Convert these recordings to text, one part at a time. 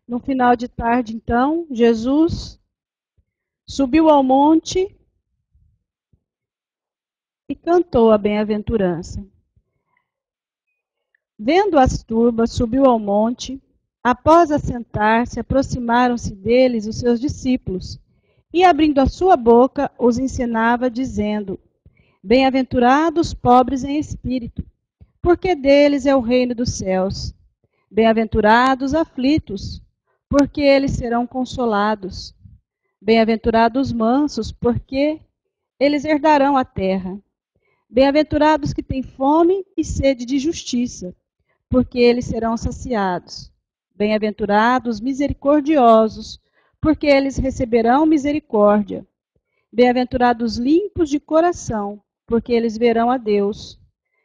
No final de tarde, então, Jesus subiu ao monte e cantou a bem-aventurança. Vendo as turbas, subiu ao monte. Após assentar-se, aproximaram-se deles os seus discípulos, e abrindo a sua boca, os ensinava, dizendo: Bem-aventurados os pobres em espírito, porque deles é o reino dos céus. Bem-aventurados os aflitos, porque eles serão consolados. Bem-aventurados os mansos, porque eles herdarão a terra. Bem-aventurados os que têm fome e sede de justiça, porque eles serão saciados. Bem-aventurados os misericordiosos, porque eles receberão misericórdia. Bem-aventurados os limpos de coração, porque eles verão a Deus.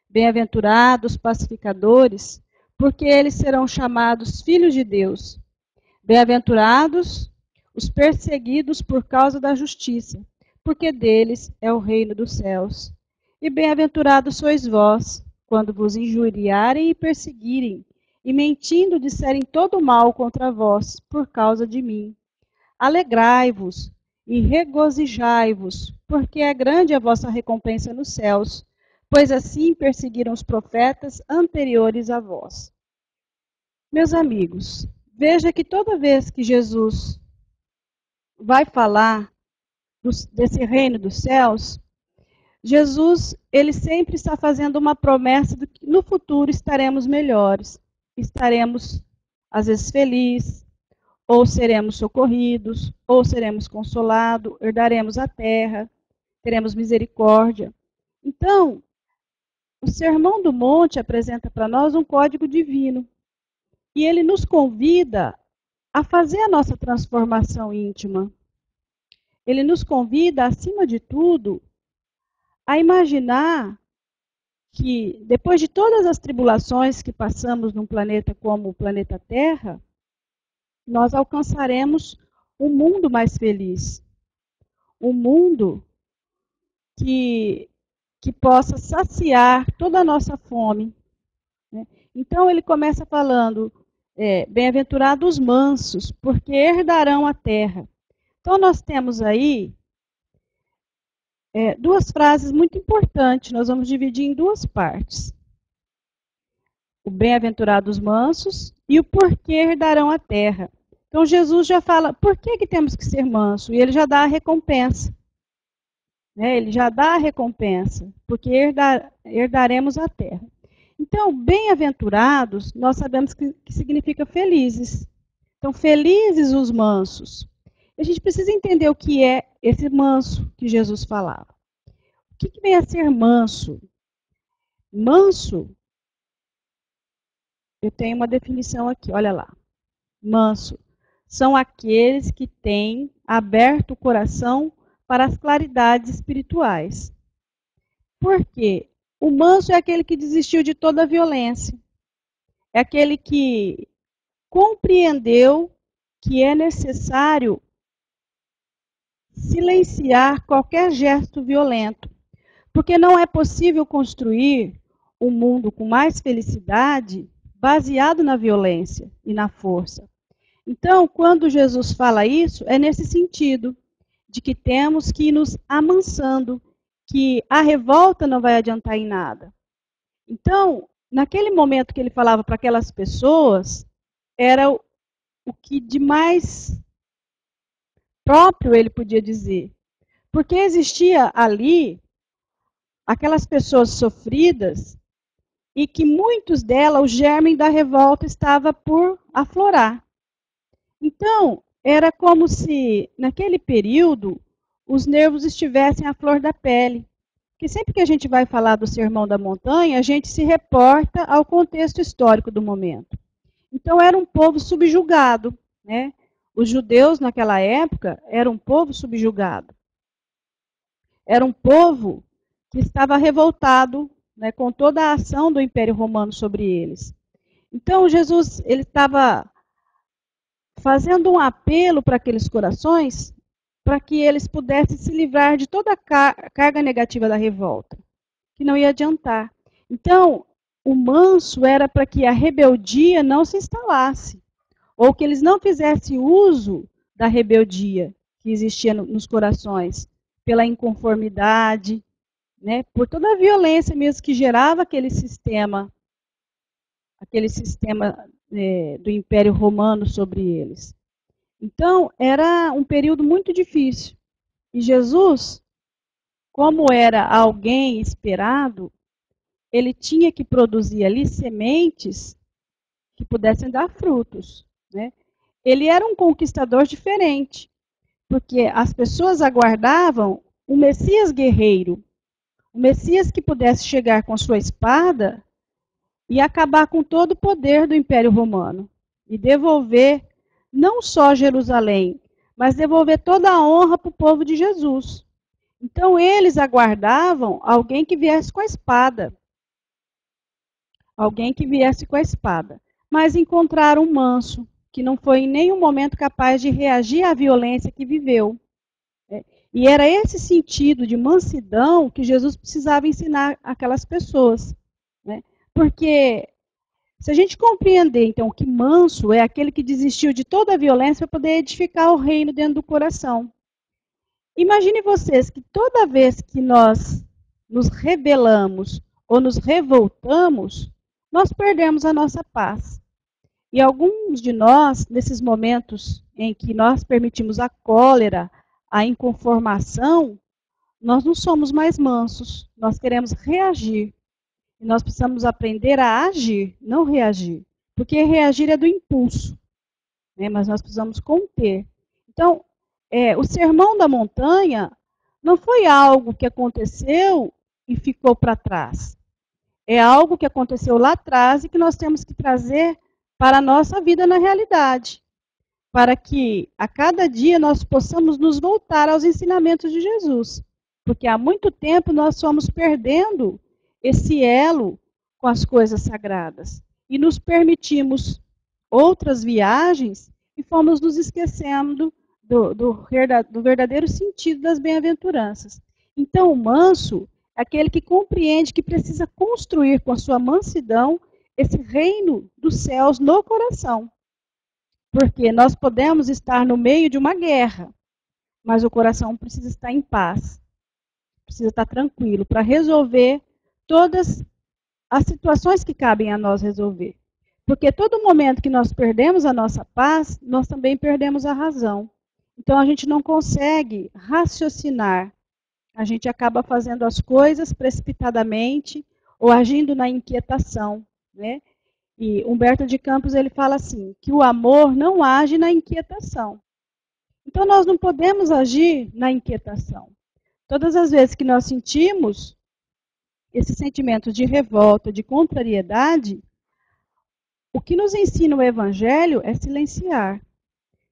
Bem-aventurados os pacificadores, porque eles serão chamados filhos de Deus. Bem-aventurados os perseguidos por causa da justiça, porque deles é o reino dos céus. E bem-aventurados sois vós, quando vos injuriarem e perseguirem, e mentindo disserem todo mal contra vós, por causa de mim. Alegrai-vos e regozijai-vos, porque é grande a vossa recompensa nos céus, pois assim perseguiram os profetas anteriores a vós. Meus amigos, veja que toda vez que Jesus vai falar desse reino dos céus, Jesus, ele sempre está fazendo uma promessa de que no futuro estaremos melhores, estaremos às vezes felizes, ou seremos socorridos, ou seremos consolados, herdaremos a terra, teremos misericórdia. Então, o Sermão do Monte apresenta para nós um código divino, e ele nos convida a fazer a nossa transformação íntima. Ele nos convida, acima de tudo, a imaginar que, depois de todas as tribulações que passamos num planeta como o planeta Terra, nós alcançaremos um mundo mais feliz. Um mundo que possa saciar toda a nossa fome. Né? Então, ele começa falando, bem-aventurados os mansos, porque herdarão a terra. Então, nós temos aí duas frases muito importantes, nós vamos dividir em duas partes. O bem-aventurados mansos e o porquê herdarão a terra. Então Jesus já fala, por que temos que ser manso? E ele já dá a recompensa. Ele já dá a recompensa, porque herdaremos a terra. Então, bem-aventurados, nós sabemos que significa felizes. Então, felizes os mansos. A gente precisa entender o que é esse manso que Jesus falava. O que vem a ser manso? Manso, eu tenho uma definição aqui, olha lá. Manso são aqueles que têm aberto o coração para as claridades espirituais. Por quê? O manso é aquele que desistiu de toda a violência. É aquele que compreendeu que é necessário silenciar qualquer gesto violento. Porque não é possível construir um mundo com mais felicidade baseado na violência e na força. Então, quando Jesus fala isso, é nesse sentido, de que temos que ir nos amansando, que a revolta não vai adiantar em nada. Então, naquele momento que ele falava para aquelas pessoas, era o que de mais próprio ele podia dizer. Porque existia ali aquelas pessoas sofridas e que muitos delas, o germe da revolta estava por aflorar. Então, era como se, naquele período, os nervos estivessem à flor da pele. Porque sempre que a gente vai falar do Sermão da Montanha, a gente se reporta ao contexto histórico do momento. Então, era um povo subjugado. Né? Os judeus, naquela época, eram um povo subjugado. Era um povo que estava revoltado, né, com toda a ação do Império Romano sobre eles. Então, Jesus ele estava fazendo um apelo para aqueles corações, para que eles pudessem se livrar de toda a carga negativa da revolta, que não ia adiantar. Então, o manso era para que a rebeldia não se instalasse. ou que eles não fizessem uso da rebeldia que existia nos corações, pela inconformidade, né, por toda a violência mesmo que gerava aquele sistema do Império Romano sobre eles. Então, era um período muito difícil. E Jesus, como era alguém esperado, ele tinha que produzir ali sementes que pudessem dar frutos, né? Ele era um conquistador diferente, porque as pessoas aguardavam um Messias guerreiro, um Messias que pudesse chegar com sua espada e acabar com todo o poder do Império Romano e devolver não só Jerusalém, mas devolver toda a honra para o povo de Jesus. Então eles aguardavam alguém que viesse com a espada. Alguém que viesse com a espada. Mas encontraram um manso, que não foi em nenhum momento capaz de reagir à violência que viveu. E era esse sentido de mansidão que Jesus precisava ensinar aquelas pessoas. Né? Porque se a gente compreender, então, que manso é aquele que desistiu de toda a violência para poder edificar o reino dentro do coração. Imagine vocês que toda vez que nós nos rebelamos ou nos revoltamos, nós perdemos a nossa paz. E alguns de nós, nesses momentos em que nós permitimos a cólera, a inconformação, nós não somos mais mansos, nós queremos reagir. E nós precisamos aprender a agir, não reagir. Porque reagir é do impulso, né? Mas nós precisamos conter. Então, o sermão da montanha não foi algo que aconteceu e ficou para trás. É algo que aconteceu lá atrás e que nós temos que trazer para a nossa vida na realidade. Para que a cada dia nós possamos nos voltar aos ensinamentos de Jesus. Porque há muito tempo nós fomos perdendo esse elo com as coisas sagradas. E nos permitimos outras viagens e fomos nos esquecendo do verdadeiro sentido das bem-aventuranças. Então, o manso é aquele que compreende que precisa construir com a sua mansidão esse reino dos céus no coração. Porque nós podemos estar no meio de uma guerra, mas o coração precisa estar em paz, precisa estar tranquilo para resolver todas as situações que cabem a nós resolver. Porque todo momento que nós perdemos a nossa paz, nós também perdemos a razão. Então a gente não consegue raciocinar. A gente acaba fazendo as coisas precipitadamente ou agindo na inquietação, né? E Humberto de Campos ele fala assim, que o amor não age na inquietação. Então nós não podemos agir na inquietação. Todas as vezes que nós sentimos esses sentimentos de revolta, de contrariedade, o que nos ensina o Evangelho é silenciar.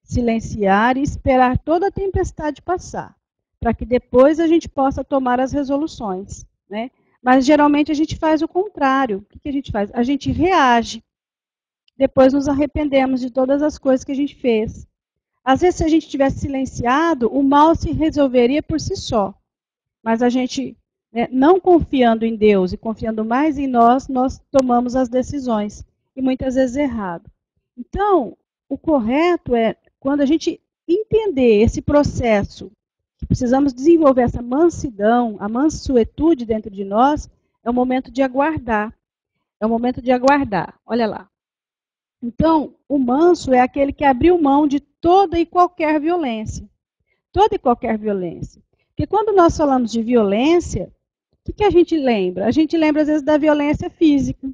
Silenciar e esperar toda a tempestade passar, para que depois a gente possa tomar as resoluções, né? Mas geralmente a gente faz o contrário. O que a gente faz? A gente reage. Depois nos arrependemos de todas as coisas que a gente fez. Às vezes, se a gente tivesse silenciado, o mal se resolveria por si só. Mas a gente, né, não confiando em Deus e confiando mais em nós, nós tomamos as decisões. E muitas vezes errado. Então, o correto é, quando a gente entender esse processo, que precisamos desenvolver essa mansidão, a mansuetude dentro de nós, é o momento de aguardar. É o momento de aguardar. Olha lá. Então, o manso é aquele que abriu mão de toda e qualquer violência. Toda e qualquer violência. Porque quando nós falamos de violência, o que a gente lembra? A gente lembra, às vezes, da violência física.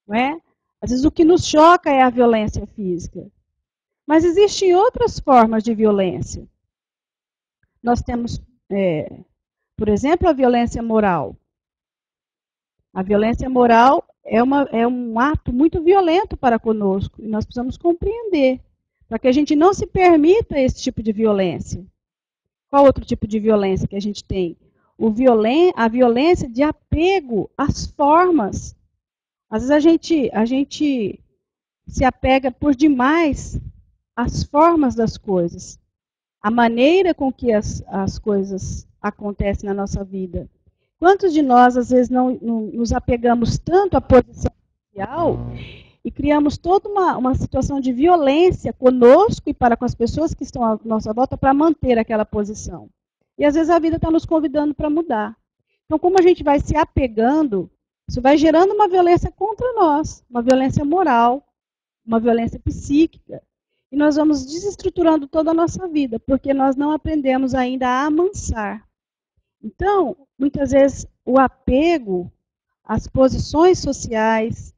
Não é? Às vezes, o que nos choca é a violência física. Mas existem outras formas de violência. Nós temos, por exemplo, a violência moral. A violência moral é um ato muito violento para conosco. E nós precisamos compreender, para que a gente não se permita esse tipo de violência. Qual outro tipo de violência que a gente tem? A violência de apego às formas. Às vezes a gente se apega por demais às formas das coisas. A maneira com que as coisas acontecem na nossa vida. Quantos de nós, às vezes, não nos apegamos tanto à posição social e criamos toda uma situação de violência conosco e para com as pessoas que estão à nossa volta para manter aquela posição. E às vezes a vida está nos convidando para mudar. Então, como a gente vai se apegando, isso vai gerando uma violência contra nós, uma violência moral, uma violência psíquica. E nós vamos desestruturando toda a nossa vida, porque nós não aprendemos ainda a amansar. Então, muitas vezes, o apego às posições sociais,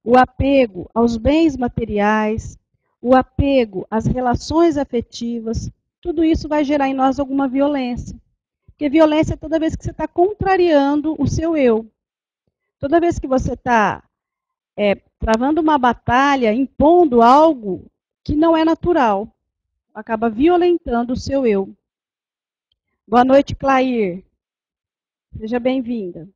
o apego aos bens materiais, o apego às relações afetivas, tudo isso vai gerar em nós alguma violência. Porque violência é toda vez que você está contrariando o seu eu. Toda vez que você está travando uma batalha, impondo algo que não é natural, acaba violentando o seu eu. Boa noite, Clair. Seja bem-vinda.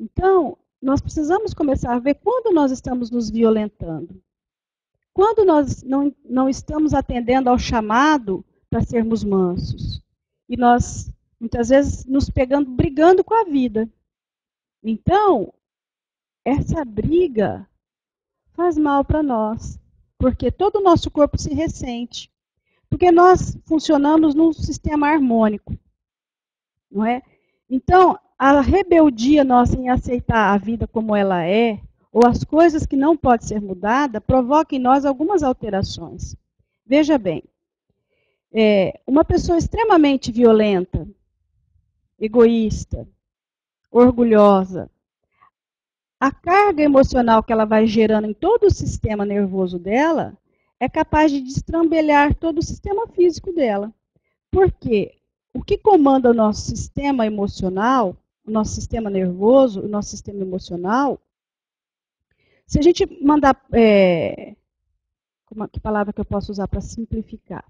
Então, nós precisamos começar a ver quando nós estamos nos violentando. Quando nós não estamos atendendo ao chamado para sermos mansos. E nós, muitas vezes, nos pegando, brigando com a vida. Então, essa briga faz mal para nós. Porque todo o nosso corpo se ressente. Porque nós funcionamos num sistema harmônico. Não é? Então, a rebeldia nossa em aceitar a vida como ela é, ou as coisas que não podem ser mudadas, provoca em nós algumas alterações. Veja bem, uma pessoa extremamente violenta, egoísta, orgulhosa, a carga emocional que ela vai gerando em todo o sistema nervoso dela é capaz de destrambelhar todo o sistema físico dela. Por quê? O que comanda o nosso sistema emocional, o nosso sistema nervoso, o nosso sistema emocional, se a gente mandar, que palavra que eu posso usar para simplificar?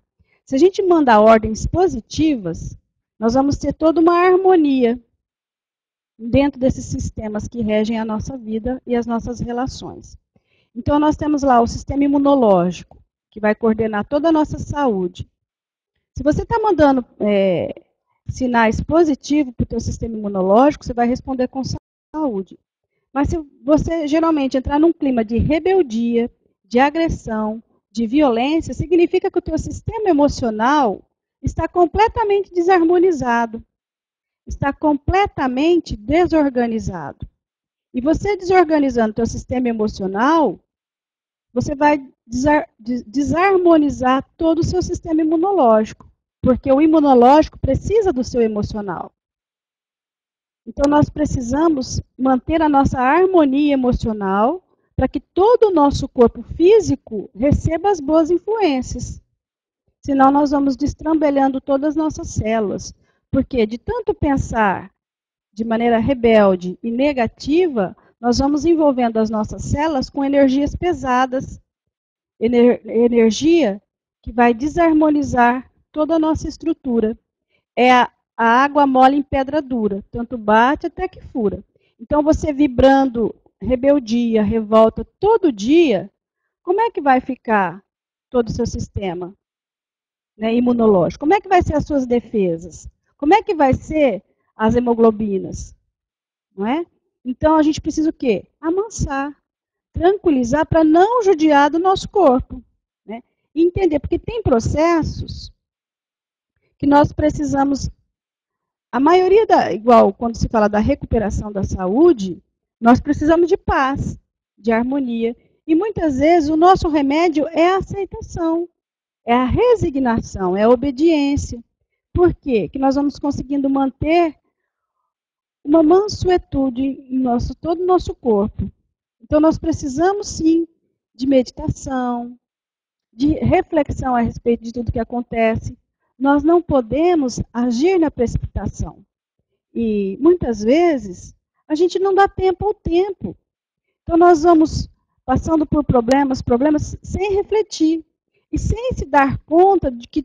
Se a gente mandar ordens positivas, nós vamos ter toda uma harmonia dentro desses sistemas que regem a nossa vida e as nossas relações. Então, nós temos lá o sistema imunológico, que vai coordenar toda a nossa saúde. Se você está mandando sinais positivos para o teu sistema imunológico, você vai responder com saúde. Mas se você geralmente entrar num clima de rebeldia, de agressão, de violência, significa que o teu sistema emocional está completamente desarmonizado, está completamente desorganizado. E você desorganizando o teu sistema emocional, você vai desarmonizar todo o seu sistema imunológico, porque o imunológico precisa do seu emocional. Então, nós precisamos manter a nossa harmonia emocional para que todo o nosso corpo físico receba as boas influências. Senão, nós vamos destrambelhando todas as nossas células. Porque de tanto pensar de maneira rebelde e negativa, nós vamos envolvendo as nossas células com energias pesadas. Energia que vai desarmonizar toda a nossa estrutura. É a água mole em pedra dura, tanto bate até que fura. Então, você vibrando rebeldia, revolta todo dia, como é que vai ficar todo o seu sistema, né, imunológico? Como é que vai ser as suas defesas? Como é que vai ser as hemoglobinas? Não é? Então, a gente precisa o quê? Amansar, tranquilizar para não judiar do nosso corpo. Né? E entender, porque tem processos que nós precisamos. A maioria, igual quando se fala da recuperação da saúde, nós precisamos de paz, de harmonia. E muitas vezes o nosso remédio é a aceitação, é a resignação, é a obediência. Por quê? Que nós vamos conseguindo manter uma mansuetude em todo o nosso corpo. Então nós precisamos sim de meditação, de reflexão a respeito de tudo que acontece. Nós não podemos agir na precipitação. E, muitas vezes, a gente não dá tempo ao tempo. Então, nós vamos passando por problemas sem refletir. E sem se dar conta de que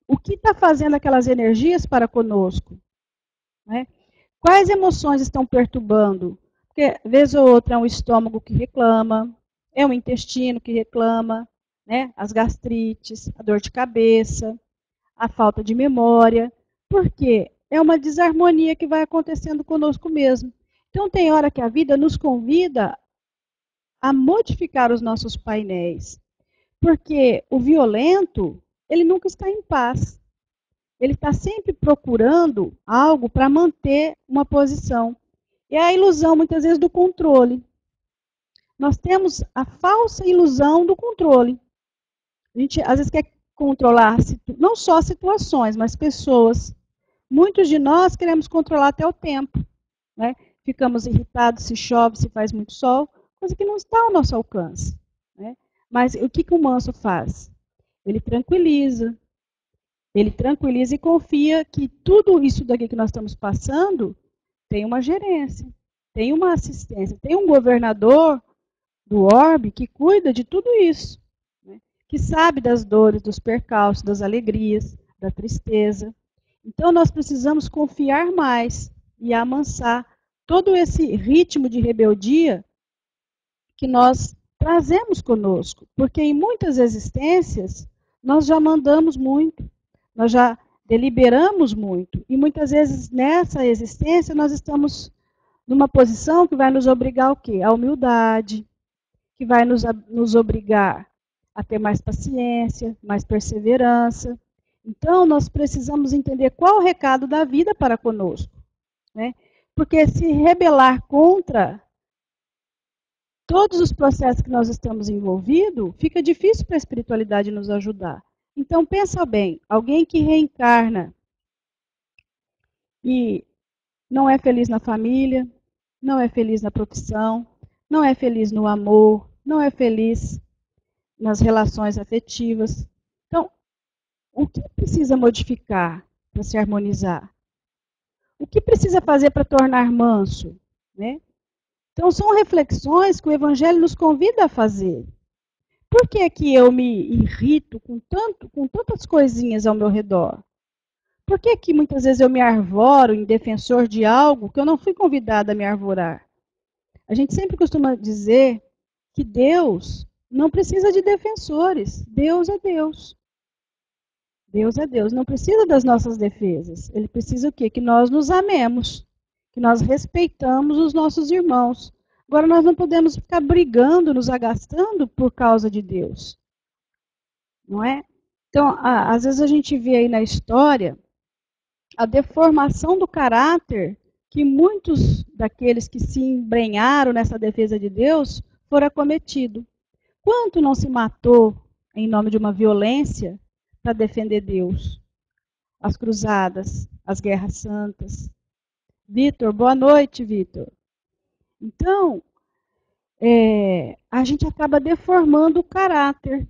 o que está fazendo aquelas energias para conosco. Né? Quais emoções estão perturbando? Porque, vez ou outra, é um estômago que reclama, é um intestino que reclama, né? As gastrites, a dor de cabeça, a falta de memória. Por quê? É uma desarmonia que vai acontecendo conosco mesmo. Então, tem hora que a vida nos convida a modificar os nossos painéis. Porque o violento, ele nunca está em paz. Ele está sempre procurando algo para manter uma posição. É a ilusão, muitas vezes, do controle. Nós temos a falsa ilusão do controle. A gente, às vezes, quer controlar não só situações, mas pessoas. Muitos de nós queremos controlar até o tempo. Né? Ficamos irritados se chove, se faz muito sol, coisa que não está ao nosso alcance. Né? Mas o que o manso faz? Ele tranquiliza e confia que tudo isso daqui que nós estamos passando tem uma gerência, tem uma assistência, tem um governador do orbe que cuida de tudo isso, né? Que sabe das dores, dos percalços, das alegrias, da tristeza. Então nós precisamos confiar mais e amansar todo esse ritmo de rebeldia que nós trazemos conosco, porque em muitas existências nós já mandamos muito, nós já deliberamos muito, e muitas vezes nessa existência nós estamos numa posição que vai nos obrigar ao quê? A humildade, que vai nos obrigar a ter mais paciência, mais perseverança. Então nós precisamos entender qual é o recado da vida para conosco, né? Porque se rebelar contra todos os processos que nós estamos envolvidos, fica difícil para a espiritualidade nos ajudar. Então, pensa bem, alguém que reencarna e não é feliz na família, não é feliz na profissão, não é feliz no amor, não é feliz nas relações afetivas. Então, o que precisa modificar para se harmonizar? O que precisa fazer para tornar manso? Né? Então, são reflexões que o Evangelho nos convida a fazer. Por que que eu me irrito com tantas coisinhas ao meu redor? Por que que muitas vezes eu me arvoro em defensor de algo que eu não fui convidada a me arvorar? A gente sempre costuma dizer que Deus não precisa de defensores. Deus é Deus. Deus é Deus. Não precisa das nossas defesas. Ele precisa o quê? Que nós nos amemos. Que nós respeitamos os nossos irmãos. Agora, nós não podemos ficar brigando, nos agastando por causa de Deus. Não é? Então, às vezes a gente vê aí na história a deformação do caráter que muitos daqueles que se embrenharam nessa defesa de Deus foram acometidos. Quanto não se matou em nome de uma violência para defender Deus? As cruzadas, as guerras santas. Vitor, boa noite, Vitor. Então, a gente acaba deformando o caráter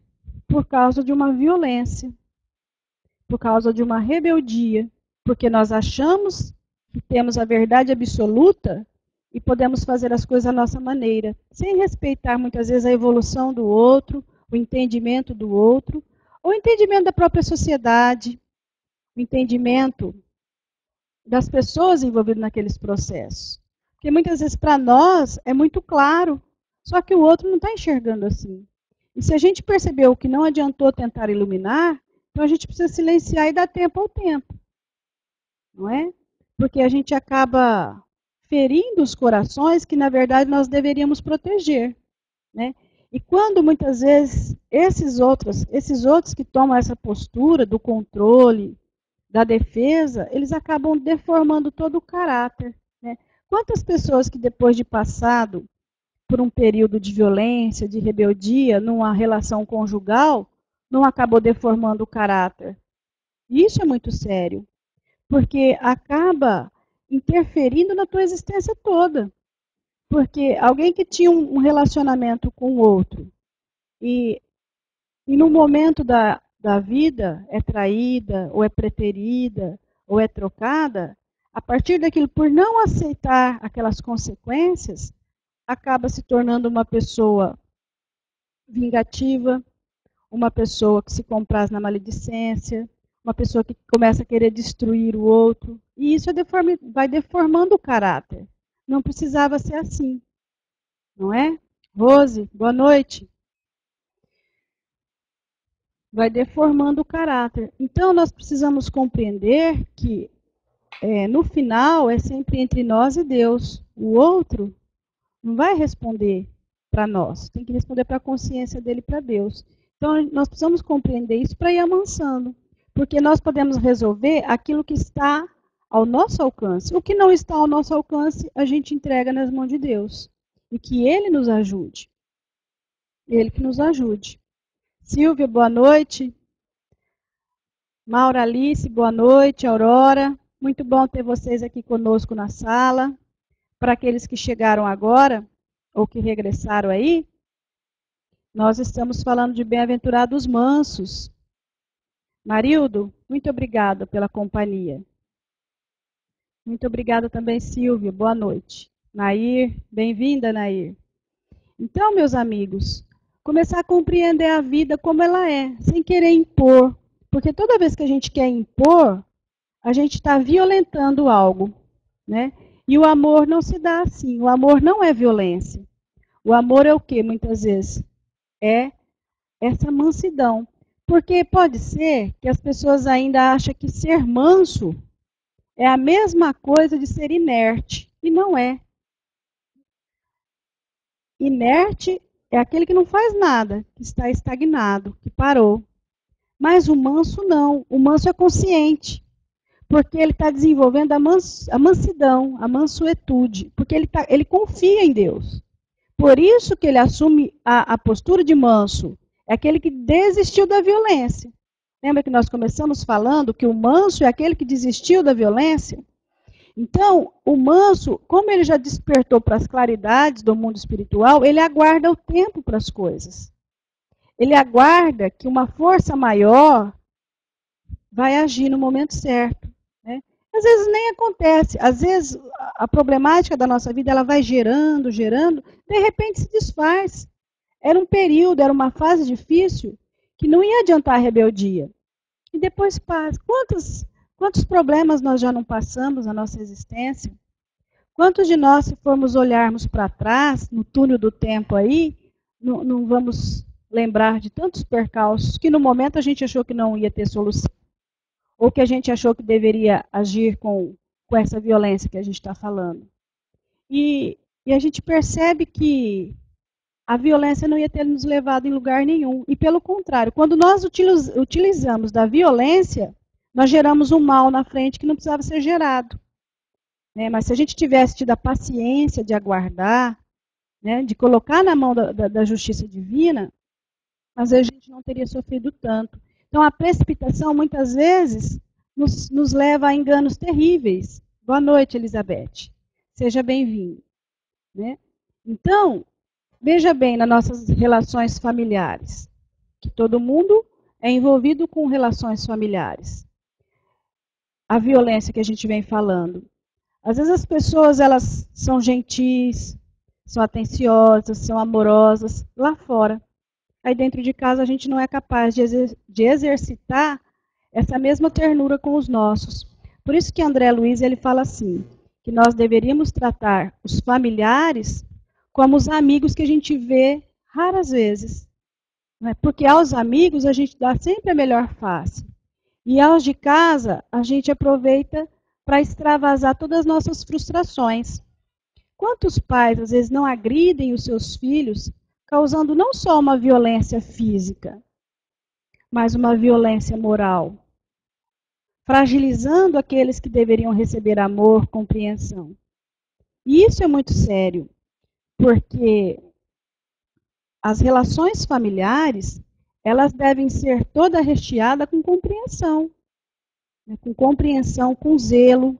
por causa de uma violência, por causa de uma rebeldia, porque nós achamos que temos a verdade absoluta e podemos fazer as coisas à nossa maneira, sem respeitar muitas vezes a evolução do outro, o entendimento do outro, ou o entendimento da própria sociedade, o entendimento das pessoas envolvidas naqueles processos. Porque muitas vezes para nós é muito claro, só que o outro não está enxergando assim. E se a gente percebeu que não adiantou tentar iluminar, então a gente precisa silenciar e dar tempo ao tempo. Não é? Porque a gente acaba ferindo os corações que, na verdade, nós deveríamos proteger. Né? E quando, muitas vezes, esses outros que tomam essa postura do controle, da defesa, eles acabam deformando todo o caráter. Né? Quantas pessoas que, depois de passado por um período de violência, de rebeldia, numa relação conjugal, não acabou deformando o caráter? Isso é muito sério, porque acaba interferindo na tua existência toda. Porque alguém que tinha um relacionamento com o outro e no momento da vida é traída, ou é preterida, ou é trocada, a partir daquilo, por não aceitar aquelas consequências, acaba se tornando uma pessoa vingativa, uma pessoa que se compraz na maledicência, uma pessoa que começa a querer destruir o outro. E isso vai deformando o caráter. Não precisava ser assim, não é? Rose, boa noite. Vai deformando o caráter. Então, nós precisamos compreender que, no final, é sempre entre nós e Deus. O outro não vai responder para nós, tem que responder para a consciência dele, para Deus. Então, nós precisamos compreender isso para ir amansando, porque nós podemos resolver aquilo que está ao nosso alcance. O que não está ao nosso alcance, a gente entrega nas mãos de Deus. E que Ele nos ajude. Ele que nos ajude. Silvia, boa noite. Maura Alice, boa noite. Aurora, muito bom ter vocês aqui conosco na sala. Para aqueles que chegaram agora, ou que regressaram aí, nós estamos falando de bem-aventurados mansos. Marildo, muito obrigada pela companhia. Muito obrigada também, Silvia. Boa noite. Nair, bem-vinda, Nair. Então, meus amigos, começar a compreender a vida como ela é, sem querer impor. Porque toda vez que a gente quer impor, a gente está violentando algo, né? E o amor não se dá assim. O amor não é violência. O amor é o quê, muitas vezes? É essa mansidão. Porque pode ser que as pessoas ainda acham que ser manso é a mesma coisa de ser inerte. E não é. Inerte é aquele que não faz nada, que está estagnado, que parou. Mas o manso não. O manso é consciente. Porque ele está desenvolvendo a mansidão, a mansuetude. Porque ele confia em Deus. Por isso que ele assume a postura de manso. É aquele que desistiu da violência. Lembra que nós começamos falando que o manso é aquele que desistiu da violência? Então, o manso, como ele já despertou para as claridades do mundo espiritual, ele aguarda o tempo para as coisas. Ele aguarda que uma força maior vai agir no momento certo. Né? Às vezes nem acontece. Às vezes a problemática da nossa vida ela vai gerando, de repente se desfaz. Era um período, era uma fase difícil que não ia adiantar a rebeldia. E depois passa. Quantos problemas nós já não passamos na nossa existência? Quantos de nós, se formos olharmos para trás, no túnel do tempo aí, não vamos lembrar de tantos percalços que no momento a gente achou que não ia ter solução. Ou que a gente achou que deveria agir com essa violência que a gente está falando. E a gente percebe que a violência não ia ter nos levado em lugar nenhum. E pelo contrário, quando nós utilizamos da violência, nós geramos um mal na frente que não precisava ser gerado. Né? Mas se a gente tivesse tido a paciência de aguardar, né, de colocar na mão da justiça divina, às vezes a gente não teria sofrido tanto. Então a precipitação muitas vezes nos leva a enganos terríveis. Boa noite, Elizabeth. Seja bem-vindo. Né? Então, veja bem nas nossas relações familiares, que todo mundo é envolvido com relações familiares. A violência que a gente vem falando. Às vezes as pessoas elas são gentis, são atenciosas, são amorosas lá fora. Aí dentro de casa a gente não é capaz de exercitar essa mesma ternura com os nossos. Por isso que André Luiz ele fala assim, que nós deveríamos tratar os familiares como os amigos que a gente vê raras vezes. Né? Porque aos amigos a gente dá sempre a melhor face. E aos de casa a gente aproveita para extravasar todas as nossas frustrações. Quantos pais às vezes não agridem os seus filhos, causando não só uma violência física, mas uma violência moral, fragilizando aqueles que deveriam receber amor, compreensão. E isso é muito sério, porque as relações familiares, elas devem ser toda recheada com compreensão, né? Com compreensão, com zelo,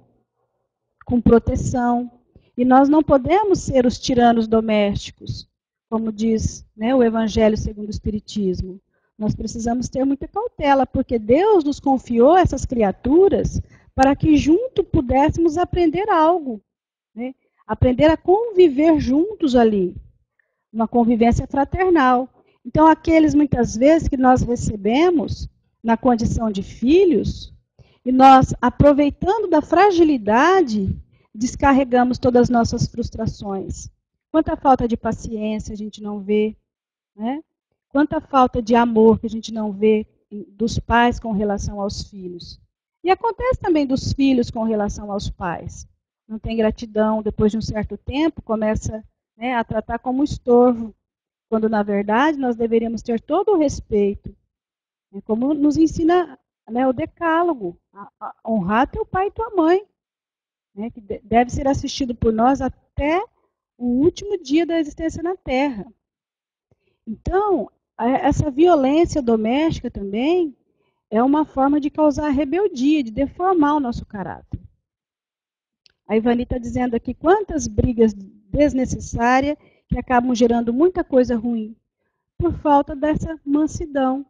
com proteção. E nós não podemos ser os tiranos domésticos, como diz, né, o Evangelho segundo o Espiritismo. Nós precisamos ter muita cautela, porque Deus nos confiou essas criaturas para que junto pudéssemos aprender algo. Né? Aprender a conviver juntos ali. Uma convivência fraternal. Então, aqueles muitas vezes que nós recebemos na condição de filhos, e nós, aproveitando da fragilidade, descarregamos todas as nossas frustrações. Quanta falta de paciência a gente não vê, né? Quanta falta de amor que a gente não vê dos pais com relação aos filhos. E acontece também dos filhos com relação aos pais. Não tem gratidão, depois de um certo tempo, começa, né, a tratar como estorvo. quando na verdade nós deveríamos ter todo o respeito, né, como nos ensina, né, o Decálogo, a honrar teu pai e tua mãe, né, que deve ser assistido por nós até o último dia da existência na Terra. Então, essa violência doméstica também é uma forma de causar rebeldia, de deformar o nosso caráter. A Ivani está dizendo aqui quantas brigas desnecessárias que acabam gerando muita coisa ruim por falta dessa mansidão,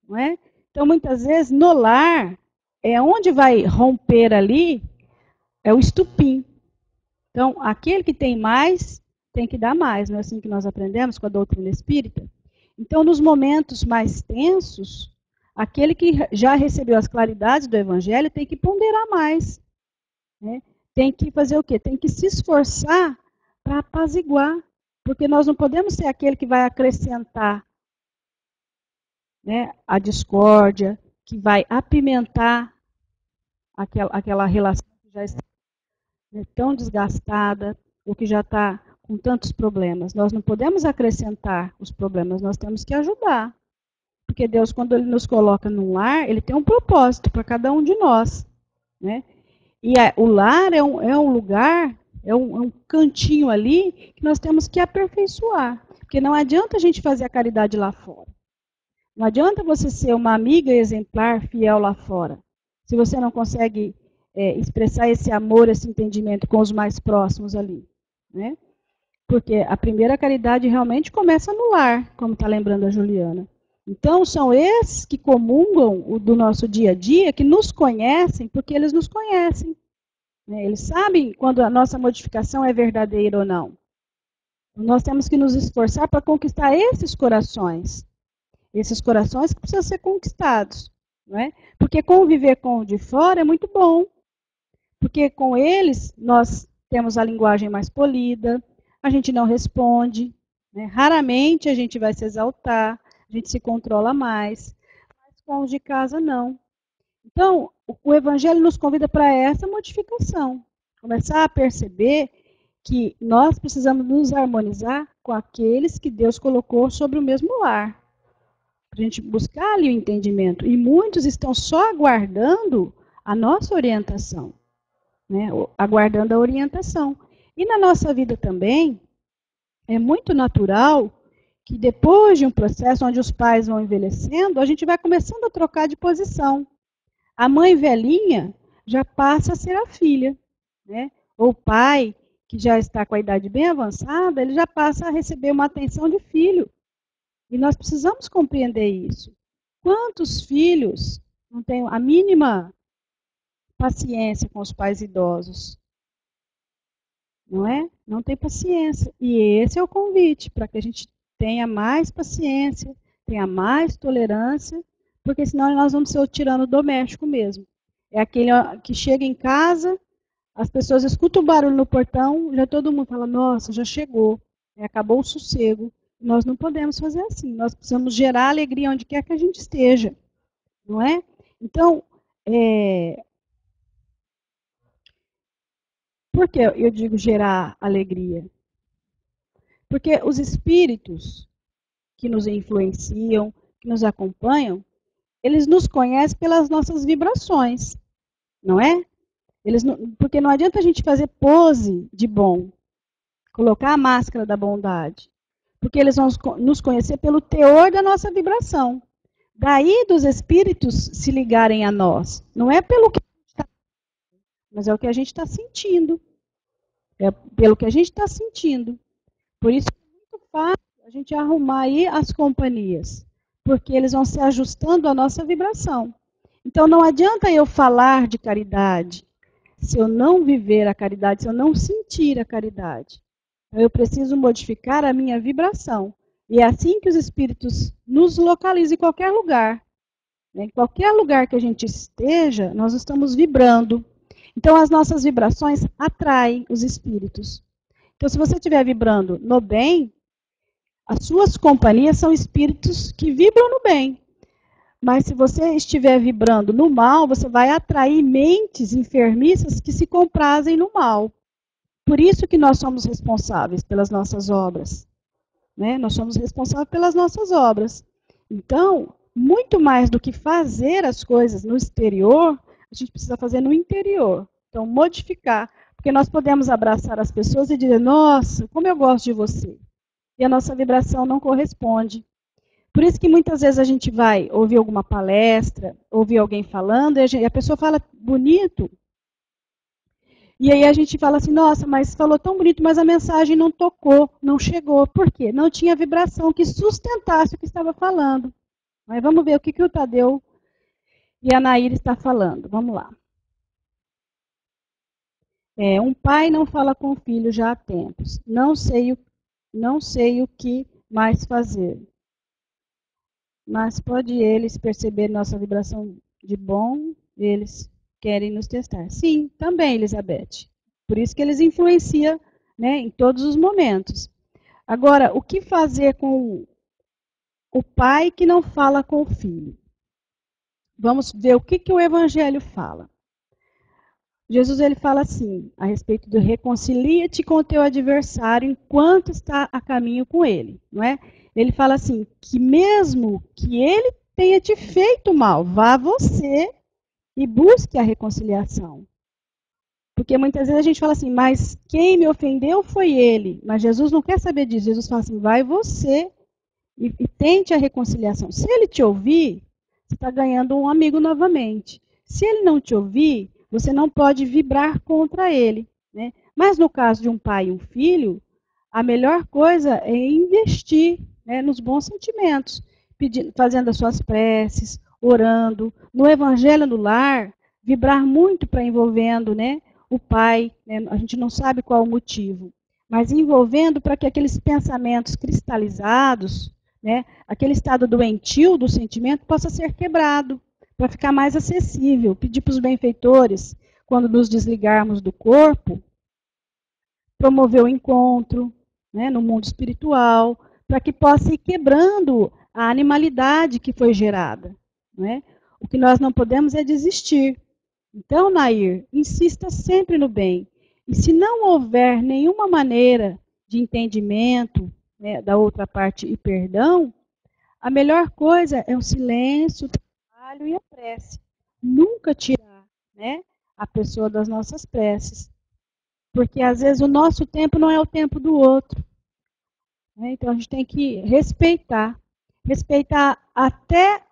não é? Então, muitas vezes, no lar, é onde vai romper ali, é o estupim. Então, aquele que tem mais, tem que dar mais, não é assim que nós aprendemos com a doutrina espírita? Então, nos momentos mais tensos, aquele que já recebeu as claridades do Evangelho tem que ponderar mais, né? Tem que fazer o quê? Tem que se esforçar para apaziguar, porque nós não podemos ser aquele que vai acrescentar, né, a discórdia, que vai apimentar aquela relação que já está, né, tão desgastada, ou que já está com tantos problemas. Nós não podemos acrescentar os problemas, nós temos que ajudar. Porque Deus, quando Ele nos coloca num lar, Ele tem um propósito para cada um de nós, né? E o lar é um lugar, é um cantinho ali que nós temos que aperfeiçoar. Porque não adianta a gente fazer a caridade lá fora. Não adianta você ser uma amiga exemplar, fiel lá fora. Se você não consegue expressar esse amor, esse entendimento com os mais próximos ali, né? Porque a primeira caridade realmente começa no lar, como está lembrando a Juliana. Então, são esses que comungam do nosso dia a dia, que nos conhecem, porque eles nos conhecem, né? Eles sabem quando a nossa modificação é verdadeira ou não. Nós temos que nos esforçar para conquistar esses corações que precisam ser conquistados, não é? Porque conviver com o de fora é muito bom, porque com eles nós temos a linguagem mais polida, a gente não responde, né? Raramente a gente vai se exaltar, a gente se controla mais, mas com os de casa não. Então, o Evangelho nos convida para essa modificação, começar a perceber que nós precisamos nos harmonizar com aqueles que Deus colocou sobre o mesmo lar, para a gente buscar ali o entendimento. E muitos estão só aguardando a nossa orientação, né? Aguardando a orientação. E na nossa vida também, é muito natural que depois de um processo onde os pais vão envelhecendo, a gente vai começando a trocar de posição. A mãe velhinha já passa a ser a filha, né? Ou o pai, que já está com a idade bem avançada, ele já passa a receber uma atenção de filho. E nós precisamos compreender isso. Quantos filhos não têm a mínima paciência com os pais idosos? Não é? Não tem paciência. E esse é o convite, para que a gente tenha mais paciência, tenha mais tolerância, porque senão nós vamos ser o tirano doméstico mesmo. É aquele que chega em casa, as pessoas escutam o barulho no portão, já todo mundo fala, nossa, já chegou, acabou o sossego. Nós não podemos fazer assim, nós precisamos gerar alegria onde quer que a gente esteja, não é? Então, por que eu digo gerar alegria? Porque os espíritos que nos influenciam, que nos acompanham, eles nos conhecem pelas nossas vibrações, não é? Porque não adianta a gente fazer pose de bom, colocar a máscara da bondade, porque eles vão nos conhecer pelo teor da nossa vibração. Daí dos espíritos se ligarem a nós. Não é pelo que a gente está, mas é o que a gente está sentindo. É pelo que a gente está sentindo. Por isso é muito fácil a gente arrumar aí as companhias, porque eles vão se ajustando à nossa vibração. Então não adianta eu falar de caridade se eu não viver a caridade, se eu não sentir a caridade. Então, eu preciso modificar a minha vibração. E é assim que os espíritos nos localizam em qualquer lugar. Em qualquer lugar que a gente esteja, nós estamos vibrando. Então, as nossas vibrações atraem os espíritos. Então, se você estiver vibrando no bem, as suas companhias são espíritos que vibram no bem. Mas se você estiver vibrando no mal, você vai atrair mentes enfermiças que se comprazem no mal. Por isso que nós somos responsáveis pelas nossas obras. né? Nós somos responsáveis pelas nossas obras. Então, muito mais do que fazer as coisas no exterior, a gente precisa fazer no interior. Então, modificar. Porque nós podemos abraçar as pessoas e dizer, nossa, como eu gosto de você. E a nossa vibração não corresponde. Por isso que muitas vezes a gente vai ouvir alguma palestra, ouvir alguém falando, e a pessoa fala bonito. E aí a gente fala assim, nossa, mas falou tão bonito, mas a mensagem não tocou, não chegou. Por quê? Não tinha vibração que sustentasse o que estava falando. Mas vamos ver o que o Tadeu e a Naíra estão falando. Vamos lá. Um pai não fala com o filho já há tempos. Não sei o que mais fazer. Mas pode eles perceber nossa vibração de bom, eles querem nos testar. Sim, também, Elizabeth. Por isso que eles influenciam, né, em todos os momentos. Agora, o que fazer com o pai que não fala com o filho? Vamos ver o que o Evangelho fala. Jesus ele fala assim, a respeito do reconcilia-te com o teu adversário enquanto está a caminho com ele, não é? Ele fala assim, que mesmo que ele tenha te feito mal, vá você e busque a reconciliação. Porque muitas vezes a gente fala assim, mas quem me ofendeu foi ele. Mas Jesus não quer saber disso. Jesus fala assim, vai você e tente a reconciliação. Se ele te ouvir, você está ganhando um amigo novamente. Se ele não te ouvir, você não pode vibrar contra ele, né? Mas no caso de um pai e um filho, a melhor coisa é investir, né, nos bons sentimentos, fazendo as suas preces, orando, no evangelho no lar, vibrar muito para envolvendo, né, o pai, né, a gente não sabe qual o motivo, mas envolvendo para que aqueles pensamentos cristalizados, né, aquele estado doentio do sentimento possa ser quebrado, para ficar mais acessível. Pedir para os benfeitores, quando nos desligarmos do corpo, promover o encontro, né, no mundo espiritual, para que possa ir quebrando a animalidade que foi gerada. Né? O que nós não podemos é desistir. Então, Nair, insista sempre no bem. E se não houver nenhuma maneira de entendimento, né, da outra parte e perdão, a melhor coisa é o silêncio, o trabalho e a prece. Nunca tirar, né, a pessoa das nossas preces. Porque às vezes o nosso tempo não é o tempo do outro. Né? Então a gente tem que respeitar. Respeitar até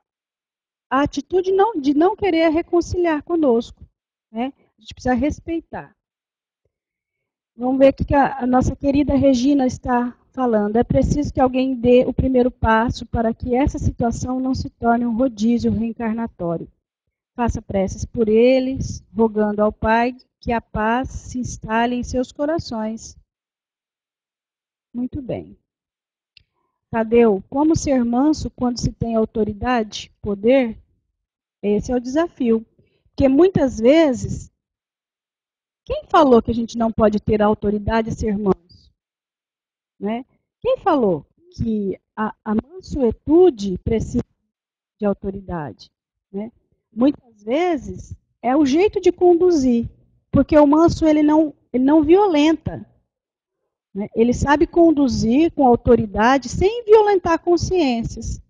a atitude de não querer reconciliar conosco. Né? A gente precisa respeitar. Vamos ver o que a nossa querida Regina está falando. É preciso que alguém dê o primeiro passo para que essa situação não se torne um rodízio reencarnatório. Faça preces por eles, rogando ao Pai que a paz se instale em seus corações. Muito bem. Tadeu, como ser manso quando se tem autoridade, poder? Esse é o desafio. Porque muitas vezes, quem falou que a gente não pode ter autoridade e ser manso? Né? Quem falou que a mansuetude precisa de autoridade? Né? Muitas vezes é o jeito de conduzir, porque o manso ele não violenta. Né? Ele sabe conduzir com autoridade sem violentar consciências.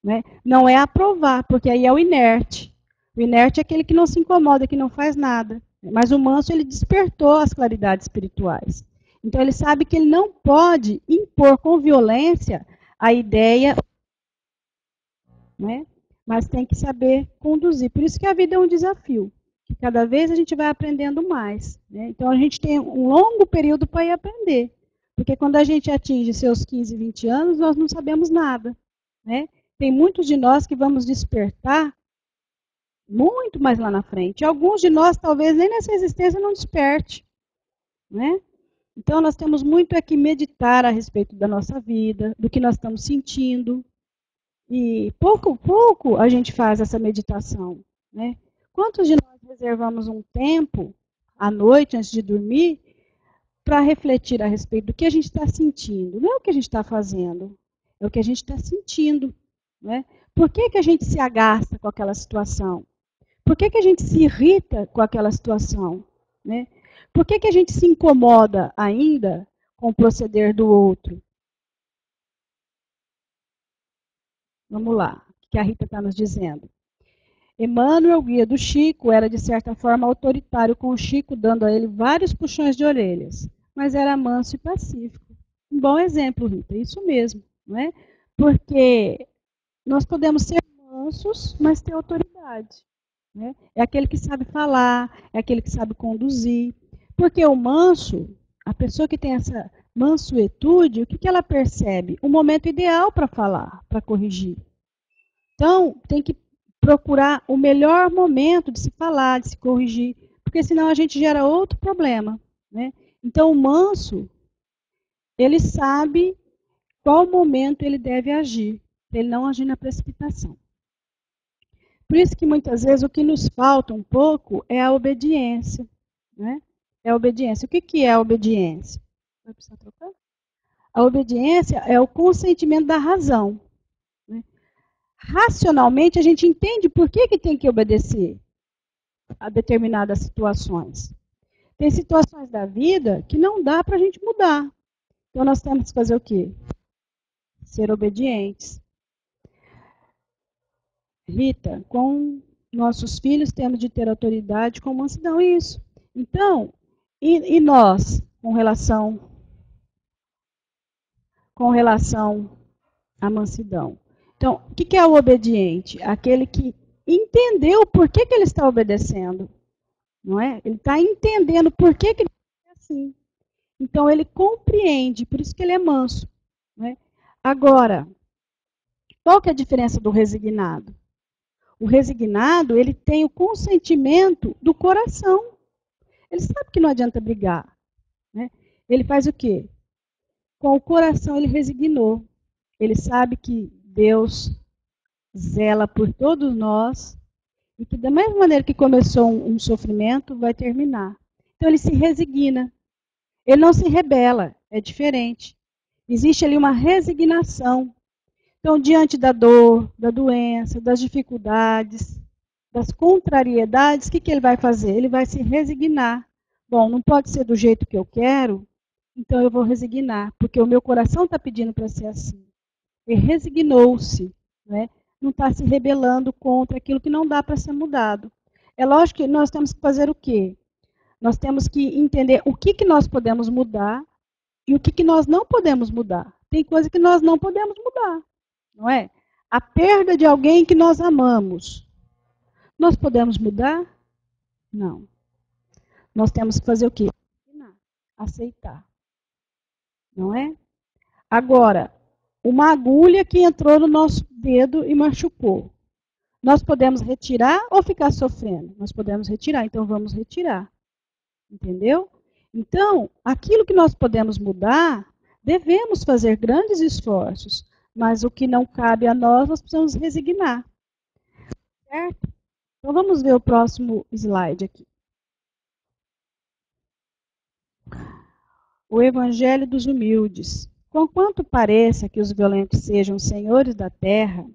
Né? Não é aprovar, porque aí é o inerte. O inerte é aquele que não se incomoda, que não faz nada. Mas o manso, ele despertou as claridades espirituais. Então, ele sabe que ele não pode impor com violência a ideia, né? Mas tem que saber conduzir. Por isso que a vida é um desafio. Que cada vez a gente vai aprendendo mais. Né? Então, a gente tem um longo período para ir aprender. Porque quando a gente atinge seus 15, 20 anos, nós não sabemos nada. Né? Tem muitos de nós que vamos despertar muito mais lá na frente. E alguns de nós, talvez, nem nessa existência não desperte. Né? Então, nós temos muito que meditar a respeito da nossa vida, do que nós estamos sentindo. E pouco a pouco a gente faz essa meditação. Né? Quantos de nós reservamos um tempo, à noite, antes de dormir, para refletir a respeito do que a gente está sentindo? Não é o que a gente está fazendo, é o que a gente está sentindo. Né? Por que a gente se agasta com aquela situação? Por que a gente se irrita com aquela situação? Né? Por que a gente se incomoda ainda com o proceder do outro? Vamos lá, o que a Rita está nos dizendo. Emmanuel, guia do Chico, era de certa forma autoritário com o Chico, dando a ele vários puxões de orelhas, mas era manso e pacífico. Um bom exemplo, Rita, isso mesmo, não é? Porque nós podemos ser mansos, mas ter autoridade. Né? É aquele que sabe falar, é aquele que sabe conduzir. Porque o manso, a pessoa que tem essa mansuetude, o que ela percebe? O momento ideal para falar, para corrigir. Então, tem que procurar o melhor momento de se falar, de se corrigir, porque senão a gente gera outro problema. Né? Então, o manso, ele sabe qual momento ele deve agir, para ele não agir na precipitação. Por isso que muitas vezes o que nos falta um pouco é a obediência. Né? É a obediência. O que é a obediência? Vai precisar trocar? A obediência é o consentimento da razão. Né? Racionalmente, a gente entende por que tem que obedecer a determinadas situações. Tem situações da vida que não dá para a gente mudar. Então, nós temos que fazer o quê? Ser obedientes. Rita, com nossos filhos temos de ter autoridade com mansidão, isso. Então, e nós, com relação à mansidão? Então, o que é o obediente? Aquele que entendeu por que ele está obedecendo. Não é? Ele está entendendo por que ele é assim. Então, ele compreende, por isso que ele é manso. Né? Agora, qual que é a diferença do resignado? O resignado, ele tem o consentimento do coração. Ele sabe que não adianta brigar. Né? Ele faz o quê? Com o coração ele resignou. Ele sabe que Deus zela por todos nós e que da mesma maneira que começou um sofrimento, vai terminar. Então ele se resigna. Ele não se rebela, é diferente. Existe ali uma resignação. Então, diante da dor, da doença, das dificuldades, das contrariedades, o que ele vai fazer? Ele vai se resignar. Bom, não pode ser do jeito que eu quero, então eu vou resignar, porque o meu coração está pedindo para ser assim. Ele resignou-se, né? Não está se rebelando contra aquilo que não dá para ser mudado. É lógico que nós temos que fazer o quê? Nós temos que entender o que nós podemos mudar e o que nós não podemos mudar. Tem coisa que nós não podemos mudar, não é? A perda de alguém que nós amamos. Nós podemos mudar? Não. Nós temos que fazer o quê? Aceitar. Não é? Agora, uma agulha que entrou no nosso dedo e machucou. Nós podemos retirar ou ficar sofrendo? Nós podemos retirar, então vamos retirar. Entendeu? Então, aquilo que nós podemos mudar, devemos fazer grandes esforços, mas o que não cabe a nós, nós precisamos resignar. Certo? Então vamos ver o próximo slide aqui. O Evangelho dos Humildes. Conquanto pareça que os violentos sejam senhores da terra,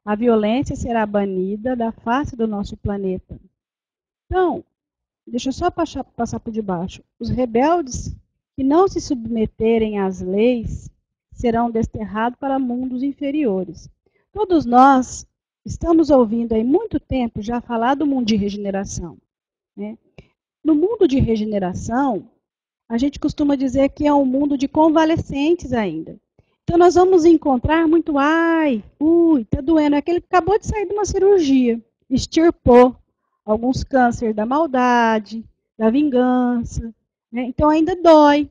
a violência será banida da face do nosso planeta. Então, deixa eu só passar por debaixo. Os rebeldes que não se submeterem às leis serão desterrados para mundos inferiores. Todos nós estamos ouvindo aí muito tempo já falar do mundo de regeneração. Né? No mundo de regeneração, a gente costuma dizer que é um mundo de convalescentes ainda. Então nós vamos encontrar muito, tá doendo. É aquele que acabou de sair de uma cirurgia, extirpou alguns cânceres da maldade, da vingança. Né? Então ainda dói.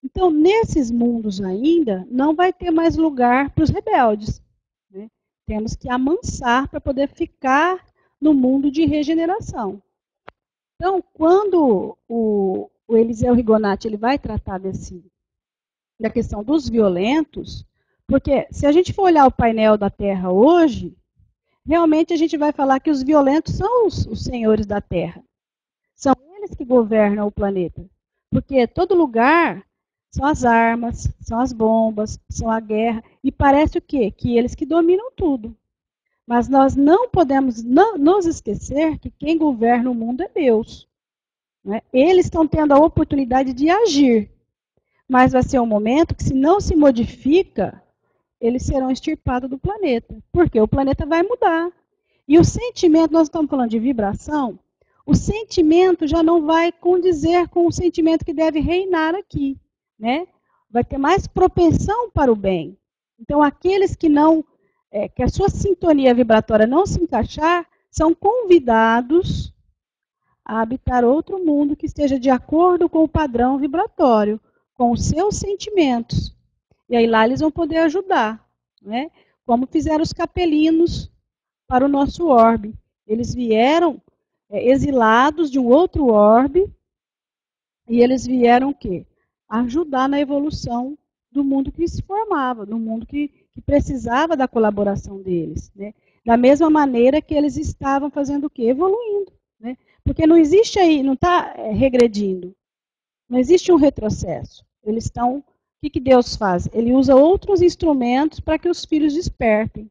Então nesses mundos ainda não vai ter mais lugar para os rebeldes. Né? Temos que amansar para poder ficar no mundo de regeneração. Então quando o Eliseu Rigonati ele vai tratar da questão dos violentos, porque se a gente for olhar o painel da Terra hoje, realmente a gente vai falar que os violentos são os senhores da Terra. São eles que governam o planeta. Porque todo lugar são as armas, são as bombas, são a guerra. E parece o quê? Que eles que dominam tudo. Mas nós não podemos nos esquecer que quem governa o mundo é Deus. Né? Eles estão tendo a oportunidade de agir. Mas vai ser um momento que, se não se modifica, eles serão extirpados do planeta, porque o planeta vai mudar. E o sentimento, nós estamos falando de vibração, o sentimento já não vai condizer com o sentimento que deve reinar aqui, né? Vai ter mais propensão para o bem. Então, aqueles que não, que a sua sintonia vibratória não se encaixar, são convidados a habitar outro mundo que esteja de acordo com o padrão vibratório, com os seus sentimentos. E aí lá eles vão poder ajudar, né? Como fizeram os capelinos para o nosso orbe. Eles vieram exilados de um outro orbe e eles vieram o quê? Ajudar na evolução do mundo que se formava, do mundo que precisava da colaboração deles, né? Da mesma maneira que eles estavam fazendo o quê? Evoluindo, né? Porque não existe aí, não está regredindo, não existe um retrocesso. Eles estão, o que Deus faz? Ele usa outros instrumentos para que os filhos despertem,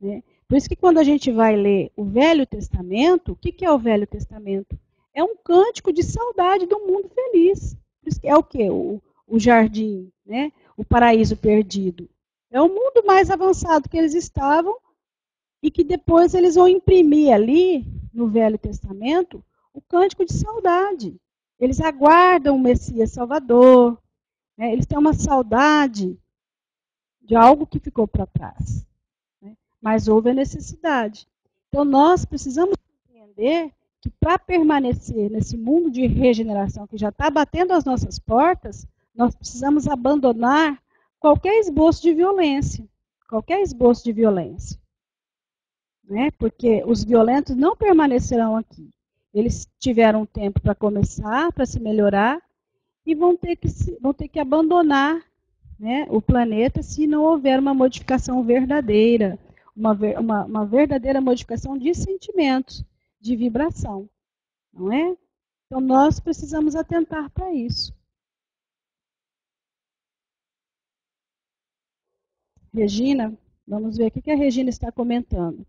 né? Por isso que quando a gente vai ler o Velho Testamento, o que é o Velho Testamento? É um cântico de saudade do mundo feliz. Por isso que é o quê? O jardim, né? O paraíso perdido. É o mundo mais avançado que eles estavam e que depois eles vão imprimir ali, no Velho Testamento, o cântico de saudade. Eles aguardam o Messias Salvador, né? Eles têm uma saudade de algo que ficou para trás. Mas houve a necessidade. Então, nós precisamos entender que para permanecer nesse mundo de regeneração que já está batendo as nossas portas, nós precisamos abandonar qualquer esboço de violência. Qualquer esboço de violência. Né? Porque os violentos não permanecerão aqui. Eles tiveram um tempo para começar, para se melhorar, e vão ter que abandonar, né, o planeta se não houver uma modificação verdadeira. Uma verdadeira modificação de sentimentos, de vibração, não é? Então, nós precisamos atentar para isso. Regina, vamos ver o que a Regina está comentando.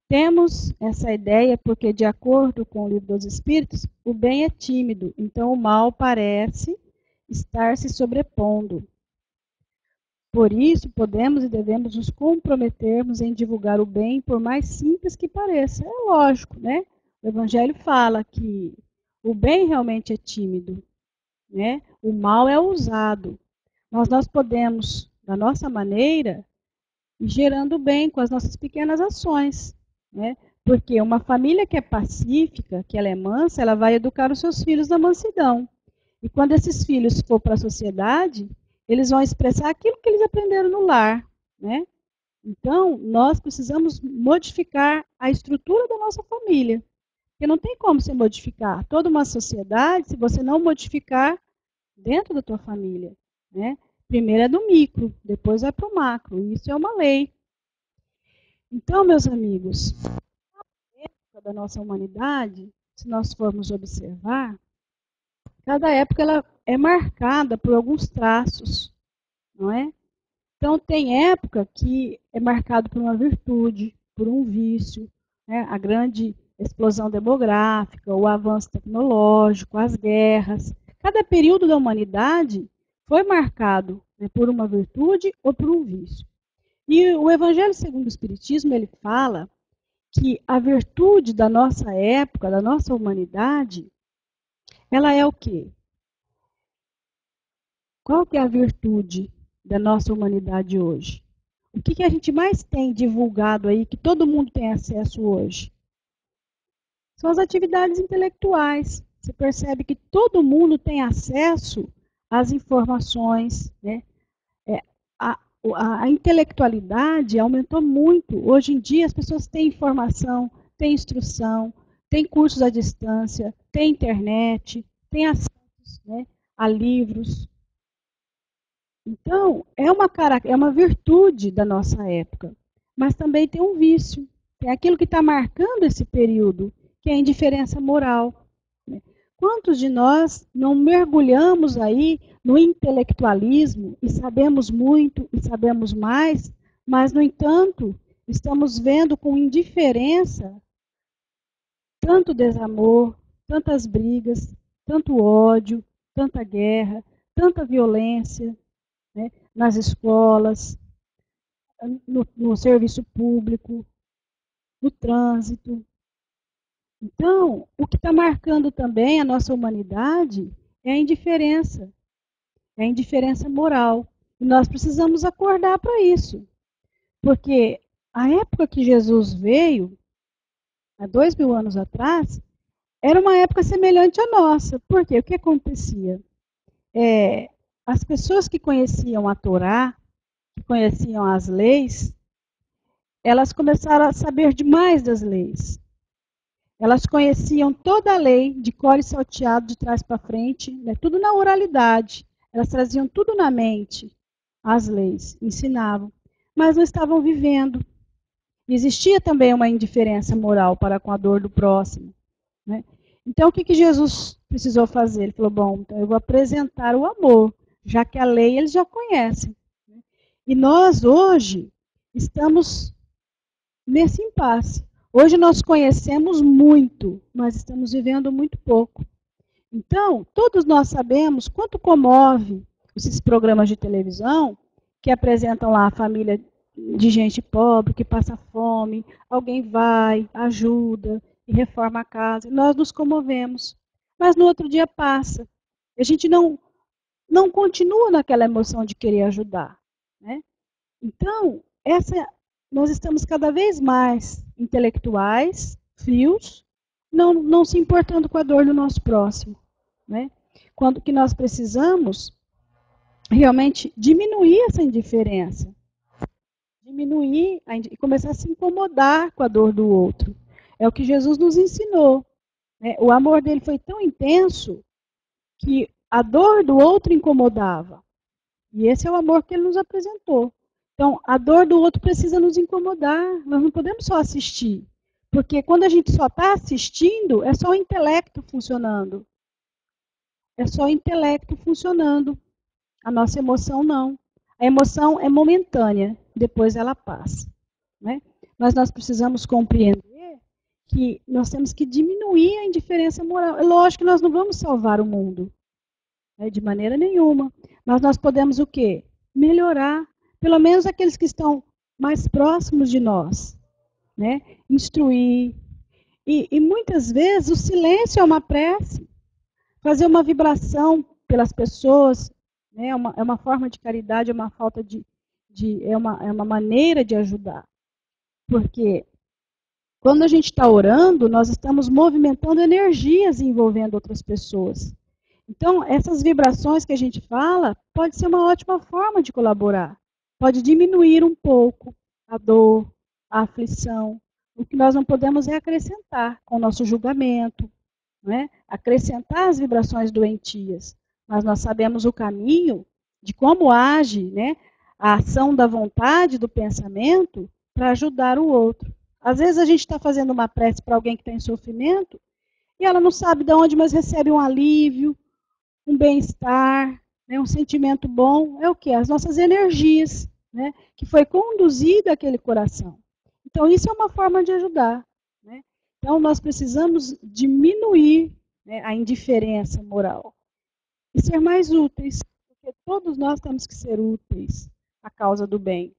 Temos essa ideia porque, de acordo com o Livro dos Espíritos, o bem é tímido, então o mal parece estar se sobrepondo. Por isso, podemos e devemos nos comprometermos em divulgar o bem, por mais simples que pareça. É lógico, né? O Evangelho fala que o bem realmente é tímido, né? O mal é ousado. Nós podemos, da nossa maneira, ir gerando o bem com as nossas pequenas ações, né? Porque uma família que é pacífica, que ela é mansa, ela vai educar os seus filhos na mansidão. E quando esses filhos for para a sociedade, eles vão expressar aquilo que eles aprenderam no lar, né? Então, nós precisamos modificar a estrutura da nossa família. Porque não tem como você modificar toda uma sociedade se você não modificar dentro da tua família, né? Primeiro é do micro, depois vai para o macro. Isso é uma lei. Então, meus amigos, na época da nossa humanidade, se nós formos observar, cada época ela é marcada por alguns traços, não é? Então, tem época que é marcado por uma virtude, por um vício, né? A grande explosão demográfica, o avanço tecnológico, as guerras. Cada período da humanidade foi marcado, né, por uma virtude ou por um vício. E o Evangelho segundo o Espiritismo, ele fala que a virtude da nossa época, da nossa humanidade, ela é o quê? Qual que é a virtude da nossa humanidade hoje? O que a gente mais tem divulgado aí, que todo mundo tem acesso hoje? São as atividades intelectuais. Você percebe que todo mundo tem acesso às informações, né? A, a intelectualidade aumentou muito. Hoje em dia as pessoas têm informação, têm instrução, têm cursos à distância, têm internet, têm acesso, né, a livros. Então, é uma virtude da nossa época, mas também tem um vício. Tem aquilo que está marcando esse período, que é a indiferença moral. Né? Quantos de nós não mergulhamos aí no intelectualismo e sabemos muito e sabemos mais, mas, no entanto, estamos vendo com indiferença tanto desamor, tantas brigas, tanto ódio, tanta guerra, tanta violência, né, nas escolas. no serviço público, no trânsito. Então, o que está marcando também a nossa humanidade é a indiferença moral. E nós precisamos acordar para isso. Porque a época que Jesus veio, há 2000 anos atrás, era uma época semelhante à nossa. Por quê? O que acontecia? As pessoas que conheciam a Torá, que conheciam as leis, elas começaram a saber demais das leis. Elas conheciam toda a lei, de cor e salteado, de trás para frente, né, tudo na oralidade. Elas traziam tudo na mente, as leis, ensinavam, mas não estavam vivendo. Existia também uma indiferença moral para com a dor do próximo. Né? Então, o que Jesus precisou fazer? Ele falou, bom, então eu vou apresentar o amor, já que a lei eles já conhecem. E nós, hoje, estamos nesse impasse. Hoje nós conhecemos muito, mas estamos vivendo muito pouco. Então, todos nós sabemos quanto comove esses programas de televisão que apresentam lá a família de gente pobre, que passa fome, alguém vai, ajuda e reforma a casa. E nós nos comovemos, mas no outro dia passa. A gente não continua naquela emoção de querer ajudar. Né? Então, nós estamos cada vez mais intelectuais, frios, não se importando com a dor do nosso próximo. Né? Quando que nós precisamos realmente diminuir essa indiferença, diminuir e começar a se incomodar com a dor do outro. É o que Jesus nos ensinou. Né? O amor dele foi tão intenso que a dor do outro incomodava. E esse é o amor que ele nos apresentou. Então, a dor do outro precisa nos incomodar. Nós não podemos só assistir. Porque quando a gente só está assistindo, é só o intelecto funcionando. É só o intelecto funcionando. A nossa emoção não. A emoção é momentânea, depois ela passa. Né? Mas nós precisamos compreender que nós temos que diminuir a indiferença moral. É lógico que nós não vamos salvar o mundo, né, de maneira nenhuma. Mas nós podemos o quê? Melhorar, pelo menos aqueles que estão mais próximos de nós. Né? Instruir. E muitas vezes o silêncio é uma prece. Fazer uma vibração pelas pessoas, né, é uma forma de caridade, é uma falta é uma maneira de ajudar. Porque quando a gente está orando, nós estamos movimentando energias envolvendo outras pessoas. Então, essas vibrações que a gente fala, pode ser uma ótima forma de colaborar. Pode diminuir um pouco a dor, a aflição. O que nós não podemos é acrescentar com o nosso julgamento, né? Acrescentar as vibrações doentias. Mas nós sabemos o caminho de como age, né, a ação da vontade, do pensamento, para ajudar o outro. Às vezes a gente está fazendo uma prece para alguém que está em sofrimento e ela não sabe de onde, mas recebe um alívio, um bem-estar, né, um sentimento bom. É o quê? As nossas energias, né, que foi conduzida àquele coração. Então isso é uma forma de ajudar. Né? Então, nós precisamos diminuir, né, a indiferença moral e ser mais úteis, porque todos nós temos que ser úteis à causa do bem.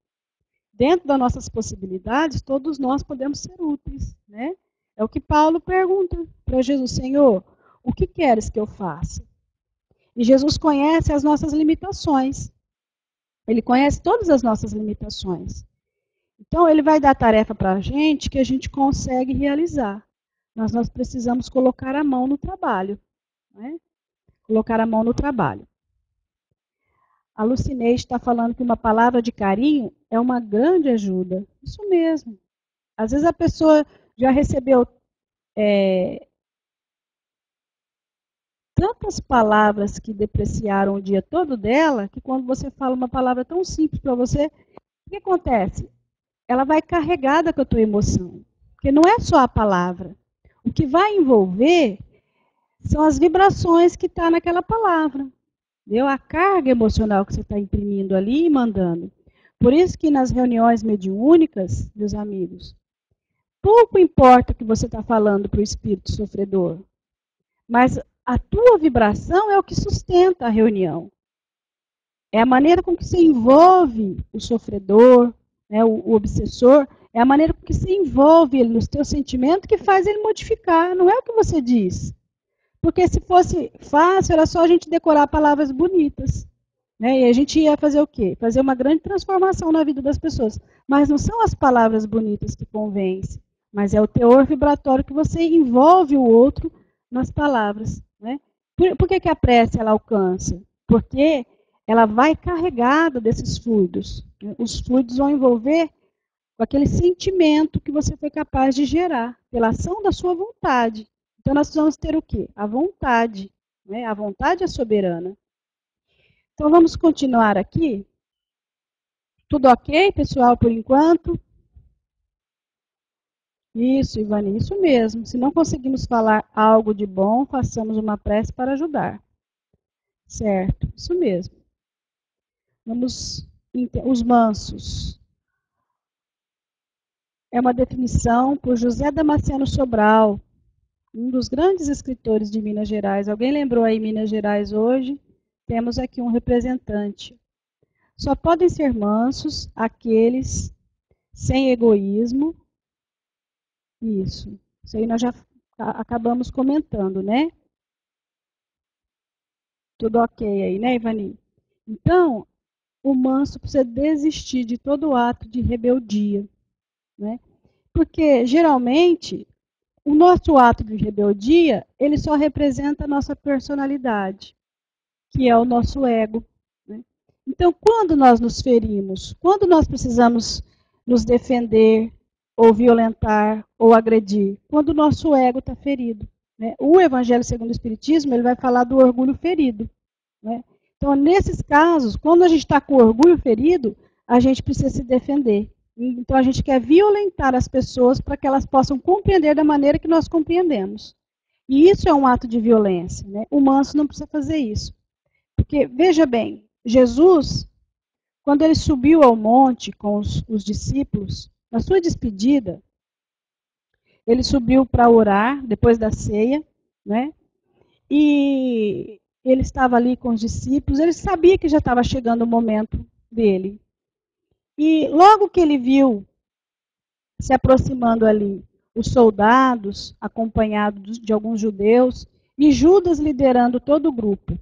Dentro das nossas possibilidades, todos nós podemos ser úteis. Né? É o que Paulo pergunta para Jesus, Senhor, o que queres que eu faça? E Jesus conhece as nossas limitações. Ele conhece todas as nossas limitações. Então, ele vai dar tarefa para a gente que a gente consegue realizar. Mas nós precisamos colocar a mão no trabalho. Né? Colocar a mão no trabalho. A Lucinei está falando que uma palavra de carinho é uma grande ajuda. Isso mesmo. Às vezes a pessoa já recebeu tantas palavras que depreciaram o dia todo dela, que quando você fala uma palavra tão simples para você, o que acontece? Ela vai carregada com a tua emoção. Porque não é só a palavra. O que vai envolver são as vibrações que estão naquela palavra. Entendeu? A carga emocional que você está imprimindo ali e mandando. Por isso que nas reuniões mediúnicas, meus amigos, pouco importa o que você está falando para o espírito sofredor. Mas a tua vibração é o que sustenta a reunião. É a maneira com que você envolve o sofredor, né, o obsessor, é a maneira que se envolve ele no teu sentimento que faz ele modificar, não é o que você diz. Porque se fosse fácil, era só a gente decorar palavras bonitas. Né? E a gente ia fazer o quê? Fazer uma grande transformação na vida das pessoas. Mas não são as palavras bonitas que convencem, mas é o teor vibratório que você envolve o outro nas palavras. Né? Por que a prece ela alcança? Porque ela vai carregada desses fluidos. Né? Os fluidos vão envolver com aquele sentimento que você foi capaz de gerar, pela ação da sua vontade. Então nós precisamos ter o quê? A vontade. Né? A vontade é soberana. Então vamos continuar aqui. Tudo ok, pessoal, por enquanto? Isso, Ivani, isso mesmo. Se não conseguimos falar algo de bom, façamos uma prece para ajudar. Certo, isso mesmo. Vamos, os mansos. É uma definição por José Damasceno Sobral, um dos grandes escritores de Minas Gerais. Alguém lembrou aí Minas Gerais hoje? Temos aqui um representante. Só podem ser mansos aqueles sem egoísmo. Isso aí nós já acabamos comentando, né? Tudo ok aí, né, Ivani? Então, o manso precisa desistir de todo ato de rebeldia, né? Porque, geralmente, o nosso ato de rebeldia, ele só representa a nossa personalidade, que é o nosso ego. Né? Então, quando nós nos ferimos, quando nós precisamos nos defender, ou violentar, ou agredir, quando o nosso ego está ferido. Né? O Evangelho segundo o Espiritismo, ele vai falar do orgulho ferido. Né? Então, nesses casos, quando a gente está com o orgulho ferido, a gente precisa se defender. Então, a gente quer violentar as pessoas para que elas possam compreender da maneira que nós compreendemos. E isso é um ato de violência. Né? O manso não precisa fazer isso. Porque, veja bem, Jesus, quando ele subiu ao monte com os discípulos, na sua despedida, ele subiu para orar, depois da ceia, né? E ele estava ali com os discípulos, ele sabia que já estava chegando o momento dele. E logo que ele viu, se aproximando ali, os soldados, acompanhados de alguns judeus, e Judas liderando todo o grupo.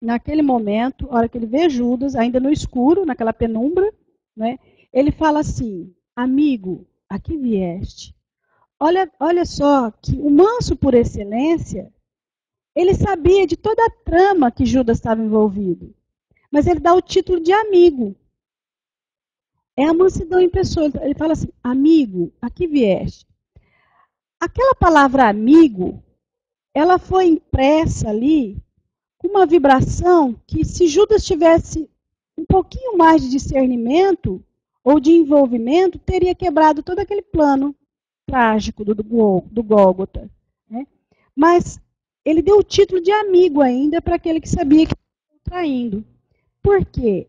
Naquele momento, a hora que ele vê Judas, ainda no escuro, naquela penumbra, né, ele fala assim, amigo, a que vieste? Olha só, que o manso por excelência, ele sabia de toda a trama que Judas estava envolvido. Mas ele dá o título de amigo. É a mansidão em pessoa. Ele fala assim, amigo, a que vieste? Aquela palavra amigo, ela foi impressa ali com uma vibração que se Judas tivesse um pouquinho mais de discernimento ou de envolvimento, teria quebrado todo aquele plano trágico do Gólgota. Né? Mas ele deu o título de amigo ainda para aquele que sabia que estava traindo. Por quê?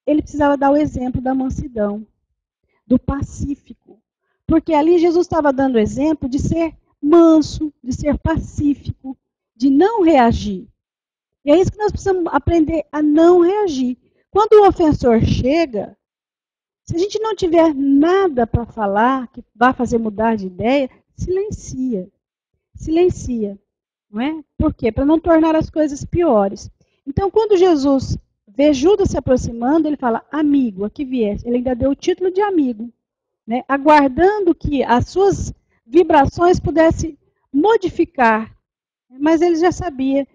Ele precisava dar o exemplo da mansidão, do pacífico. Porque ali Jesus estava dando o exemplo de ser manso, de ser pacífico, de não reagir. E é isso que nós precisamos aprender a não reagir. Quando o ofensor chega, se a gente não tiver nada para falar que vá fazer mudar de ideia, silencia. Silencia. Não é? Por quê? Para não tornar as coisas piores. Então, quando Jesus vê Judas se aproximando, ele fala, amigo, aqui viesse. Ele ainda deu o título de amigo, né? Aguardando que as suas vibrações pudessem modificar. Mas ele já sabia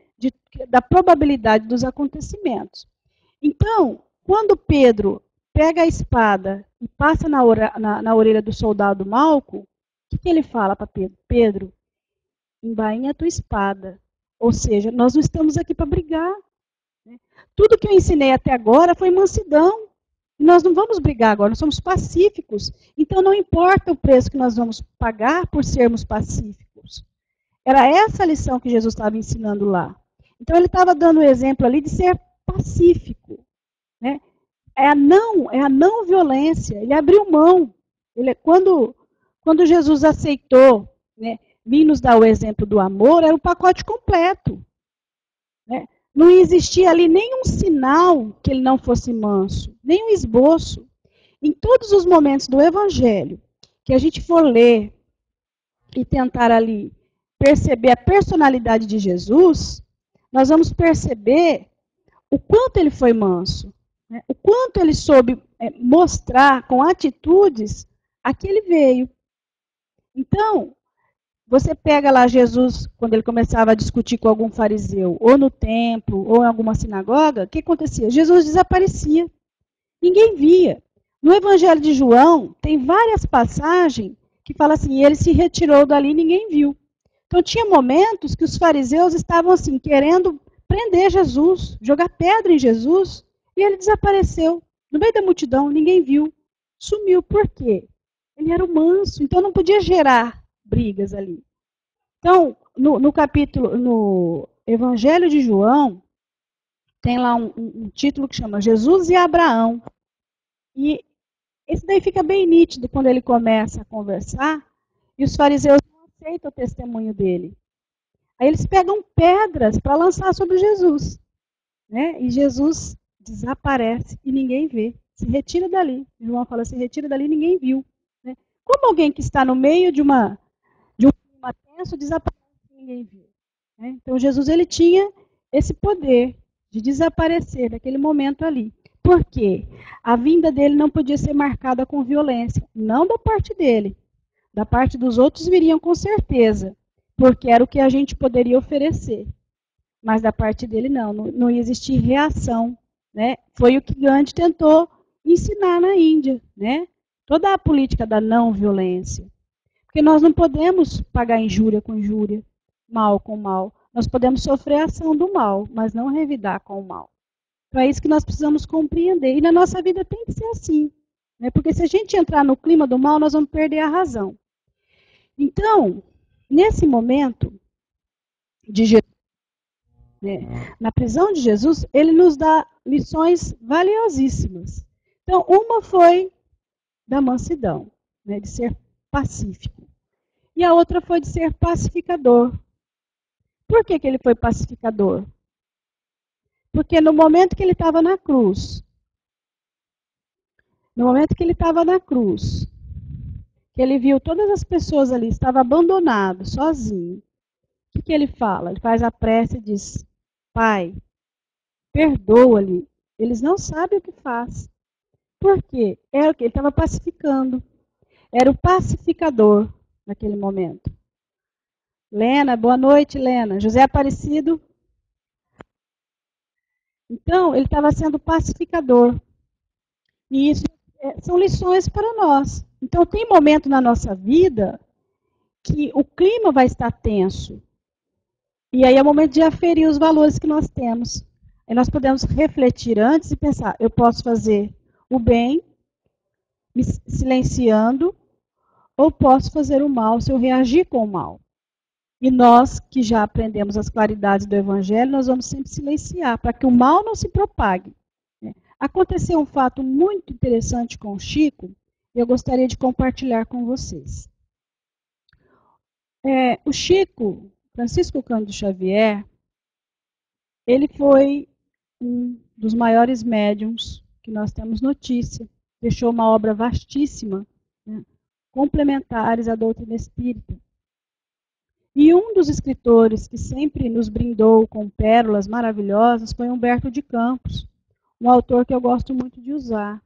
da probabilidade dos acontecimentos. Então, quando Pedro pega a espada e passa na orelha do soldado Malco, o que ele fala para Pedro? Pedro, embainha a tua espada. Ou seja, nós não estamos aqui para brigar. Né? Tudo que eu ensinei até agora foi mansidão. E nós não vamos brigar agora, nós somos pacíficos. Então não importa o preço que nós vamos pagar por sermos pacíficos. Era essa a lição que Jesus estava ensinando lá. Então ele estava dando o exemplo ali de ser pacífico. Né? É a não violência. Ele abriu mão. Quando Jesus aceitou, né, vir nos dar o exemplo do amor, era o pacote completo. Né? Não existia ali nenhum sinal que ele não fosse manso, nenhum esboço. Em todos os momentos do Evangelho que a gente for ler e tentar ali perceber a personalidade de Jesus, nós vamos perceber o quanto ele foi manso, né? O quanto ele soube mostrar com atitudes a que ele veio. Então, você pega lá Jesus, quando ele começava a discutir com algum fariseu, ou no templo, ou em alguma sinagoga, o que acontecia? Jesus desaparecia. Ninguém via. No Evangelho de João, tem várias passagens que falam assim, ele se retirou dali e ninguém viu. Então, tinha momentos que os fariseus estavam assim, querendo prender Jesus, jogar pedra em Jesus, e ele desapareceu. No meio da multidão, ninguém viu. Sumiu. Por quê? Ele era o manso, então não podia gerar brigas ali. Então, no Evangelho de João, tem lá um título que chama Jesus e Abraão. E esse daí fica bem nítido quando ele começa a conversar, e os fariseus não aceitam o testemunho dele. Aí eles pegam pedras para lançar sobre Jesus, né? E Jesus desaparece e ninguém vê. Se retira dali. João fala, se retira dali e ninguém viu. Né? Como alguém que está no meio de um clima tenso desaparece e ninguém viu. Né? Então Jesus ele tinha esse poder de desaparecer naquele momento ali. Por quê? A vinda dele não podia ser marcada com violência. Não da parte dele. Da parte dos outros viriam com certeza. Porque era o que a gente poderia oferecer. Mas da parte dele não ia existir reação. Né? Foi o que Gandhi tentou ensinar na Índia. Né? Toda a política da não violência. Porque nós não podemos pagar injúria com injúria, mal com mal. Nós podemos sofrer a ação do mal, mas não revidar com o mal. Então é isso que nós precisamos compreender. E na nossa vida tem que ser assim. Né? Porque se a gente entrar no clima do mal, nós vamos perder a razão. Então, nesse momento de Jesus, né, na prisão de Jesus, ele nos dá lições valiosíssimas. Então, uma foi da mansidão, né, de ser pacífico. E a outra foi de ser pacificador. Por que ele foi pacificador? Porque no momento que ele estava na cruz, que ele viu todas as pessoas ali, estava abandonado, sozinho. O que ele fala? Ele faz a prece e diz, Pai, perdoa-lhe, eles não sabem o que faz. Por quê? Era o que ele estava pacificando. Era o pacificador naquele momento. Lena, boa noite, Lena. José Aparecido. Então, ele estava sendo pacificador. E isso são lições para nós. Então, tem momento na nossa vida que o clima vai estar tenso. E aí é o momento de aferir os valores que nós temos. Aí nós podemos refletir antes e pensar, eu posso fazer o bem, me silenciando, ou posso fazer o mal se eu reagir com o mal. E nós, que já aprendemos as claridades do Evangelho, nós vamos sempre silenciar, para que o mal não se propague. Aconteceu um fato muito interessante com o Chico, e eu gostaria de compartilhar com vocês. O Chico, Francisco Cândido Xavier, ele foi um dos maiores médiums que nós temos notícia. Deixou uma obra vastíssima, né, complementares à doutrina espírita. E um dos escritores que sempre nos brindou com pérolas maravilhosas foi Humberto de Campos, um autor que eu gosto muito de usar.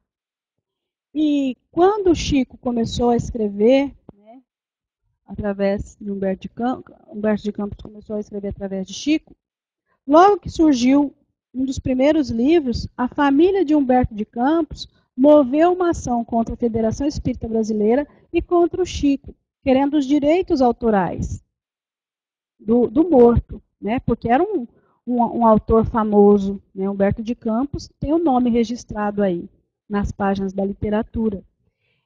E quando o Chico começou a escrever, né, através de Humberto de Campos começou a escrever através de Chico, logo que surgiu um dos primeiros livros, a família de Humberto de Campos moveu uma ação contra a Federação Espírita Brasileira e contra o Chico, querendo os direitos autorais do morto, né? Porque era um autor famoso, né? Humberto de Campos tem o nome registrado aí nas páginas da literatura.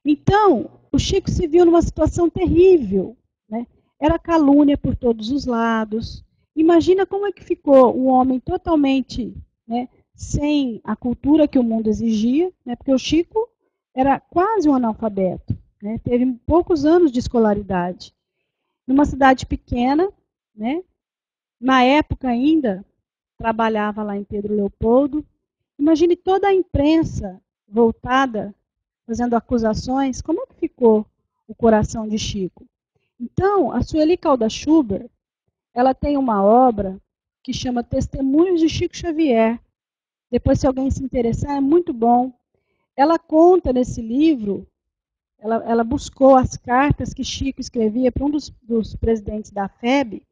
Então, o Chico se viu numa situação terrível, né? Era calúnia por todos os lados. Imagina como é que ficou um homem totalmente, né, sem a cultura que o mundo exigia, né? Porque o Chico era quase um analfabeto, né? Teve poucos anos de escolaridade. Numa cidade pequena, né? Na época ainda, trabalhava lá em Pedro Leopoldo. Imagine toda a imprensa voltada fazendo acusações, como é que ficou o coração de Chico? Então, a Sueli Caldas Schubert, ela tem uma obra que chama Testemunhos de Chico Xavier. Depois, se alguém se interessar, é muito bom. Ela conta nesse livro, ela buscou as cartas que Chico escrevia para um dos presidentes da FEB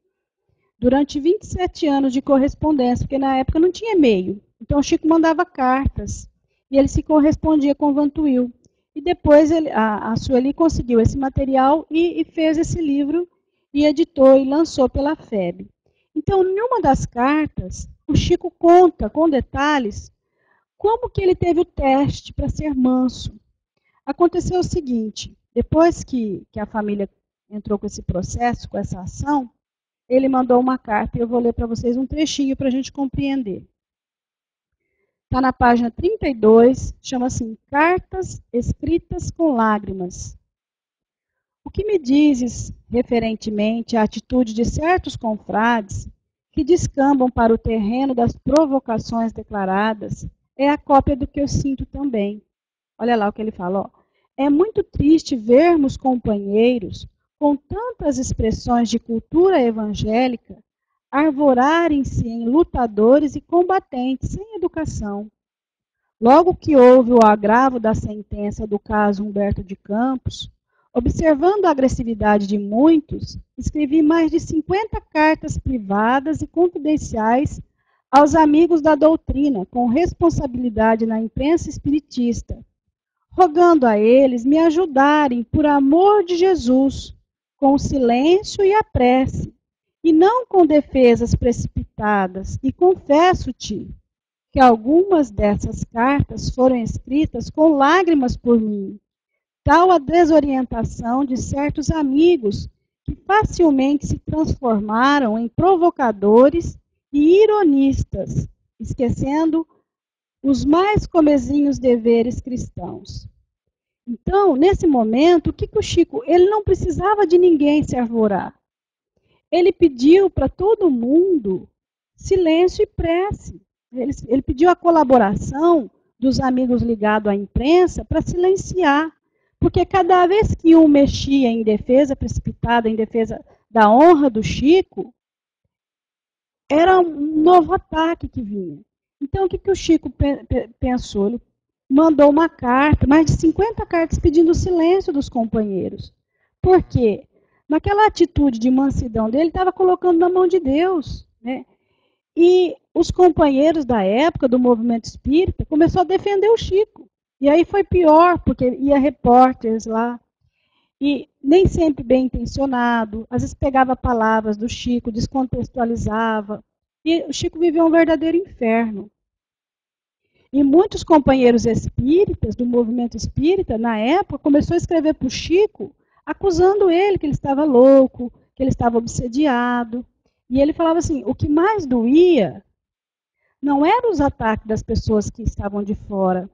durante 27 anos de correspondência, porque na época não tinha e-mail. Então, Chico mandava cartas e ele se correspondia com o Vantuil. E depois a Sueli conseguiu esse material e fez esse livro e editou e lançou pela FEB. Então, em uma das cartas, o Chico conta com detalhes como que ele teve o teste para ser manso. Aconteceu o seguinte, depois que a família entrou com esse processo, com essa ação, ele mandou uma carta, e eu vou ler para vocês um trechinho para a gente compreender. Está na página 32, chama assim, Cartas Escritas com Lágrimas. O que me dizes referentemente à atitude de certos confrades que descambam para o terreno das provocações declaradas é a cópia do que eu sinto também. Olha lá o que ele fala, ó. É muito triste vermos companheiros com tantas expressões de cultura evangélica arvorarem-se em lutadores e combatentes sem educação. Logo que houve o agravo da sentença do caso Humberto de Campos, observando a agressividade de muitos, escrevi mais de 50 cartas privadas e confidenciais aos amigos da doutrina, com responsabilidade na imprensa espiritista, rogando a eles me ajudarem, por amor de Jesus, com o silêncio e a prece, e não com defesas precipitadas, e confesso-te que algumas dessas cartas foram escritas com lágrimas por mim, tal a desorientação de certos amigos que facilmente se transformaram em provocadores e ironistas, esquecendo os mais comezinhos deveres cristãos. Então, nesse momento, o que o Chico, ele não precisava de ninguém se arvorar. Ele pediu para todo mundo silêncio e prece. Ele pediu a colaboração dos amigos ligados à imprensa para silenciar. Porque cada vez que um mexia em defesa precipitada, em defesa da honra do Chico, era um novo ataque que vinha. Então, o que o Chico pensou? Ele mandou uma carta, mais de 50 cartas pedindo o silêncio dos companheiros. Por quê? Naquela atitude de mansidão dele, estava colocando na mão de Deus. Né? E os companheiros da época do movimento espírita começaram a defender o Chico. E aí foi pior, porque ia repórteres lá, e nem sempre bem intencionado, às vezes pegava palavras do Chico, descontextualizava, e o Chico viveu um verdadeiro inferno. E muitos companheiros espíritas, do movimento espírita, na época, começou a escrever para o Chico, acusando ele que ele estava louco, que ele estava obsediado. E ele falava assim, o que mais doía não eram os ataques das pessoas que estavam de fora,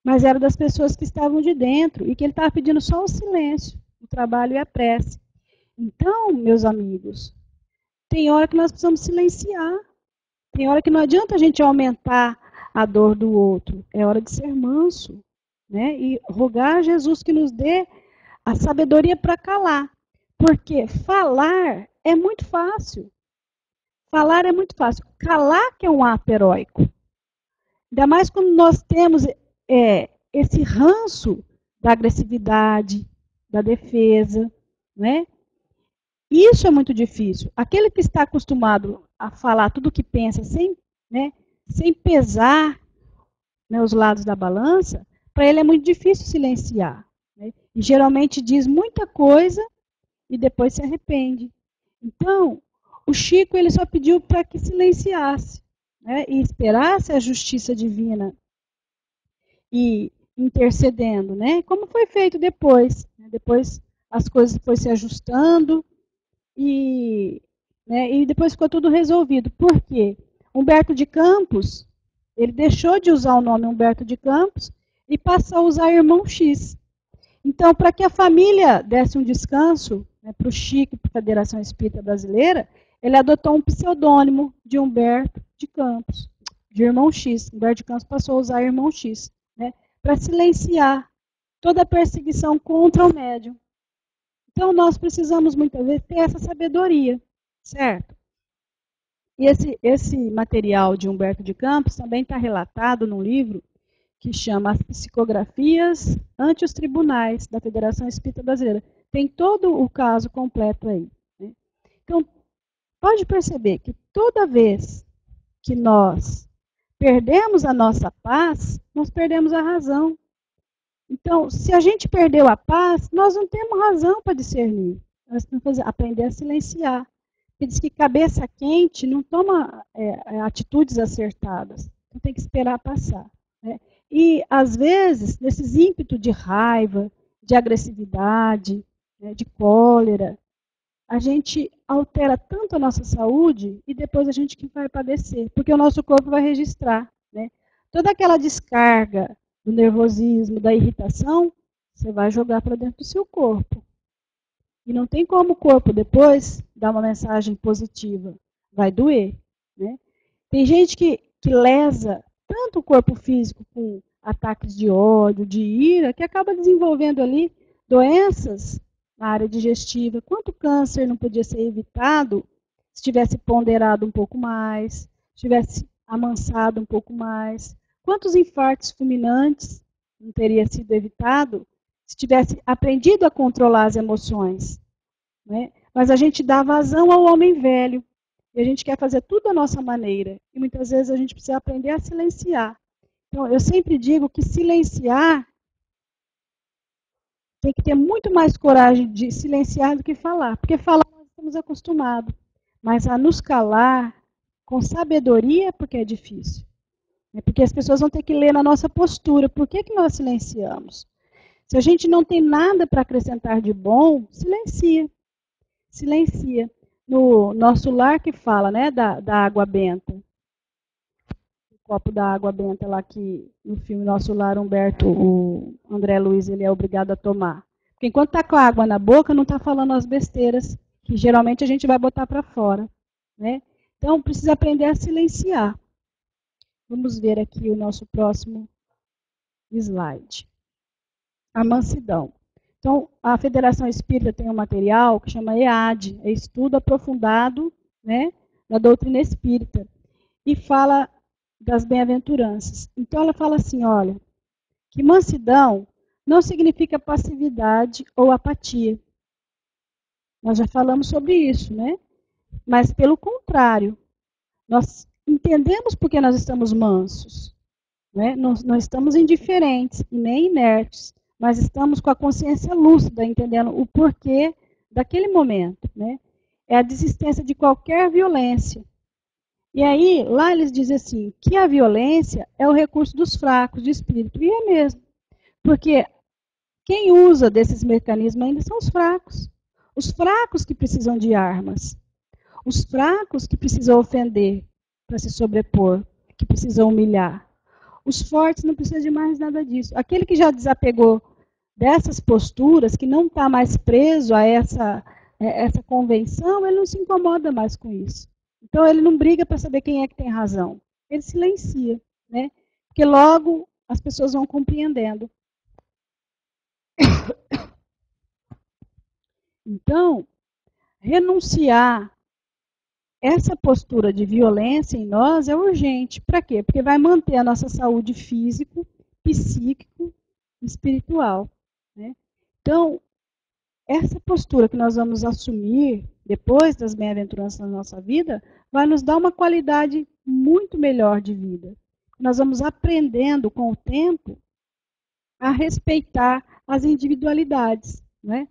mas era das pessoas que estavam de dentro, e que ele estava pedindo só o silêncio, o trabalho e a prece. Então, meus amigos, tem hora que nós precisamos silenciar. Tem hora que não adianta a gente aumentar a dor do outro. É hora de ser manso, né? E rogar a Jesus que nos dê a sabedoria para calar. Porque falar é muito fácil. Falar é muito fácil. Calar que é um ato heróico. Ainda mais quando nós temos esse ranço da agressividade, da defesa, né? Isso é muito difícil. Aquele que está acostumado a falar tudo o que pensa sem pesar, né, os lados da balança, para ele é muito difícil silenciar. Né? E geralmente diz muita coisa e depois se arrepende. Então, o Chico ele só pediu para que silenciasse, né, e esperasse a justiça divina e intercedendo, né? Como foi feito depois. Né? Depois as coisas foram se ajustando e depois ficou tudo resolvido. Por quê? Humberto de Campos, ele deixou de usar o nome Humberto de Campos e passou a usar Irmão X. Então, para que a família desse um descanso, né, para o Chico e para a Federação Espírita Brasileira, ele adotou um pseudônimo de Humberto de Campos, de Irmão X. Humberto de Campos passou a usar Irmão X, né, para silenciar toda perseguição contra o médium. Então, nós precisamos, muitas vezes, ter essa sabedoria, certo? E esse material de Humberto de Campos também está relatado num livro que chama As Psicografias ante os Tribunais da Federação Espírita Brasileira. Tem todo o caso completo aí. Né? Então, pode perceber que toda vez que nós perdemos a nossa paz, nós perdemos a razão. Então, se a gente perdeu a paz, nós não temos razão para discernir. Nós temos que aprender a silenciar. Ele diz que cabeça quente não toma atitudes acertadas. Então, tem que esperar passar. Né? E, às vezes, nesses ímpetos de raiva, de agressividade, né, de cólera, a gente altera tanto a nossa saúde e depois a gente que vai padecer, porque o nosso corpo vai registrar. Né? Toda aquela descarga do nervosismo, da irritação, você vai jogar para dentro do seu corpo. E não tem como o corpo depois dar uma mensagem positiva. Vai doer. Né? Tem gente que lesa tanto o corpo físico com ataques de ódio, de ira, que acaba desenvolvendo ali doenças na área digestiva. Quanto câncer não podia ser evitado se tivesse ponderado um pouco mais, se tivesse amansado um pouco mais? Quantos infartos fulminantes não teria sido evitado se tivesse aprendido a controlar as emoções? Né? Mas a gente dá vazão ao homem velho. E a gente quer fazer tudo da nossa maneira. E muitas vezes a gente precisa aprender a silenciar. Então, eu sempre digo que silenciar tem que ter muito mais coragem de silenciar do que falar. Porque falar nós estamos acostumados. Mas a nos calar com sabedoria, porque é difícil. Porque as pessoas vão ter que ler na nossa postura. Por que nós silenciamos? Se a gente não tem nada para acrescentar de bom, silencia. Silencia. No Nosso Lar que fala, né, da água benta. O copo da água benta lá que no filme Nosso Lar, o André Luiz, ele é obrigado a tomar. Porque enquanto está com a água na boca, não está falando as besteiras que geralmente a gente vai botar para fora. Né? Então, precisa aprender a silenciar. Vamos ver aqui o nosso próximo slide. A mansidão. Então, a Federação Espírita tem um material que chama EAD, é Estudo Aprofundado, né, da Doutrina Espírita, e fala das bem-aventuranças. Então, ela fala assim, olha, que mansidão não significa passividade ou apatia. Nós já falamos sobre isso, né? Mas, pelo contrário, nós entendemos por que nós estamos mansos. Né? Não estamos indiferentes e nem inertes, mas estamos com a consciência lúcida, entendendo o porquê daquele momento. Né? É a desistência de qualquer violência. E aí, lá eles dizem assim, que a violência é o recurso dos fracos de espírito. E é mesmo. Porque quem usa desses mecanismos ainda são os fracos. Os fracos que precisam de armas. Os fracos que precisam ofender para se sobrepor, que precisam humilhar. Os fortes não precisam de mais nada disso. Aquele que já desapegou dessas posturas, que não está mais preso a essa convenção, ele não se incomoda mais com isso. Então, ele não briga para saber quem é que tem razão. Ele silencia, né? Porque logo as pessoas vão compreendendo. Então, renunciar essa postura de violência em nós é urgente. Para quê? Porque vai manter a nossa saúde físico, psíquico e espiritual. Né? Então, essa postura que nós vamos assumir depois das bem-aventuranças na nossa vida, vai nos dar uma qualidade muito melhor de vida. Nós vamos aprendendo com o tempo a respeitar as individualidades. Né?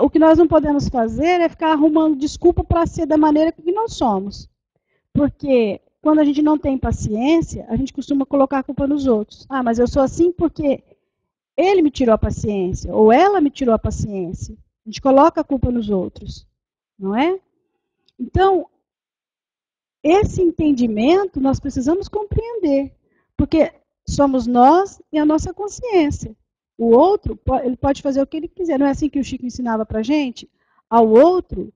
O que nós não podemos fazer é ficar arrumando desculpa para ser da maneira que nós somos. Porque quando a gente não tem paciência, a gente costuma colocar a culpa nos outros. Ah, mas eu sou assim porque ele me tirou a paciência, ou ela me tirou a paciência. A gente coloca a culpa nos outros, não é? Então, esse entendimento nós precisamos compreender, porque somos nós e a nossa consciência. O outro, ele pode fazer o que ele quiser. Não é assim que o Chico ensinava para a gente? Ao outro,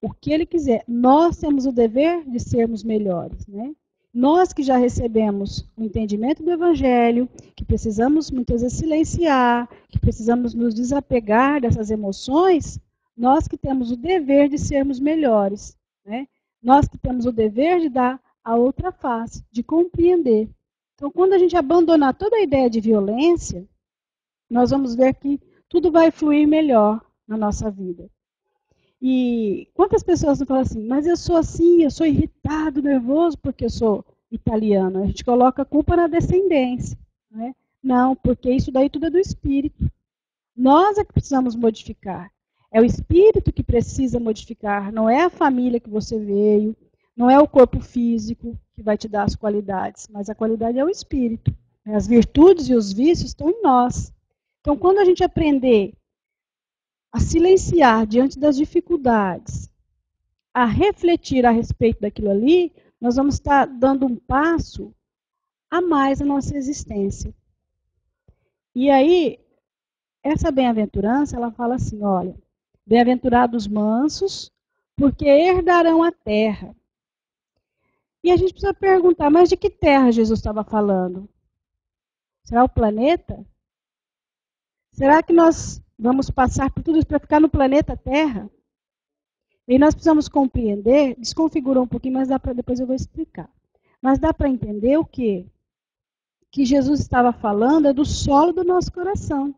o que ele quiser. Nós temos o dever de sermos melhores, né? Nós que já recebemos o entendimento do Evangelho, que precisamos muitas vezes silenciar, que precisamos nos desapegar dessas emoções, nós que temos o dever de sermos melhores, né? Nós que temos o dever de dar a outra face, de compreender. Então, quando a gente abandonar toda a ideia de violência, nós vamos ver que tudo vai fluir melhor na nossa vida. E quantas pessoas não falam assim, mas eu sou assim, eu sou irritado, nervoso, porque eu sou italiano. A gente coloca a culpa na descendência, né? Não, porque isso daí tudo é do espírito. Nós é que precisamos modificar. É o espírito que precisa modificar, não é a família que você veio, não é o corpo físico que vai te dar as qualidades, mas a qualidade é o espírito. As virtudes e os vícios estão em nós. Então, quando a gente aprender a silenciar diante das dificuldades, a refletir a respeito daquilo ali, nós vamos estar dando um passo a mais na nossa existência. E aí, essa bem-aventurança, ela fala assim, olha, bem-aventurados mansos, porque herdarão a terra. E a gente precisa perguntar, mas de que terra Jesus estava falando? Será o planeta? Será que nós vamos passar por tudo isso para ficar no planeta Terra? E nós precisamos compreender, desconfigurou um pouquinho, mas depois eu vou explicar. Mas dá para entender o quê? Que Jesus estava falando é do solo do nosso coração.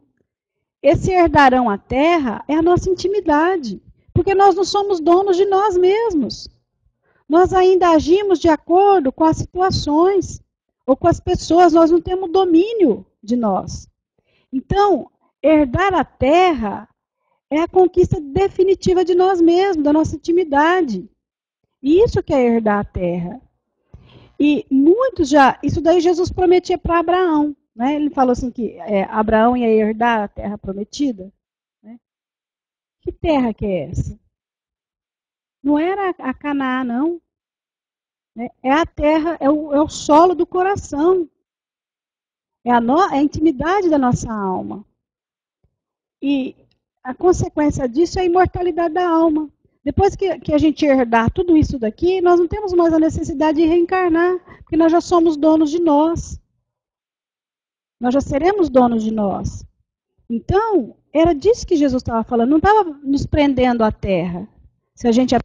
Esse herdarão a terra é a nossa intimidade, porque nós não somos donos de nós mesmos. Nós ainda agimos de acordo com as situações ou com as pessoas, nós não temos domínio de nós. Então, herdar a terra é a conquista definitiva de nós mesmos, da nossa intimidade. E isso que é herdar a terra. E muitos já, isso daí Jesus prometia para Abraão. Né? Ele falou assim que Abraão ia herdar a terra prometida. Né? Que terra que é essa? Não era a Canaã, não. Né? É a terra, é o solo do coração. É a intimidade da nossa alma. E a consequência disso é a imortalidade da alma. Depois que a gente herdar tudo isso daqui, nós não temos mais a necessidade de reencarnar, porque nós já somos donos de nós. Nós já seremos donos de nós. Então, era disso que Jesus estava falando. Não estava nos prendendo à terra. Se a gente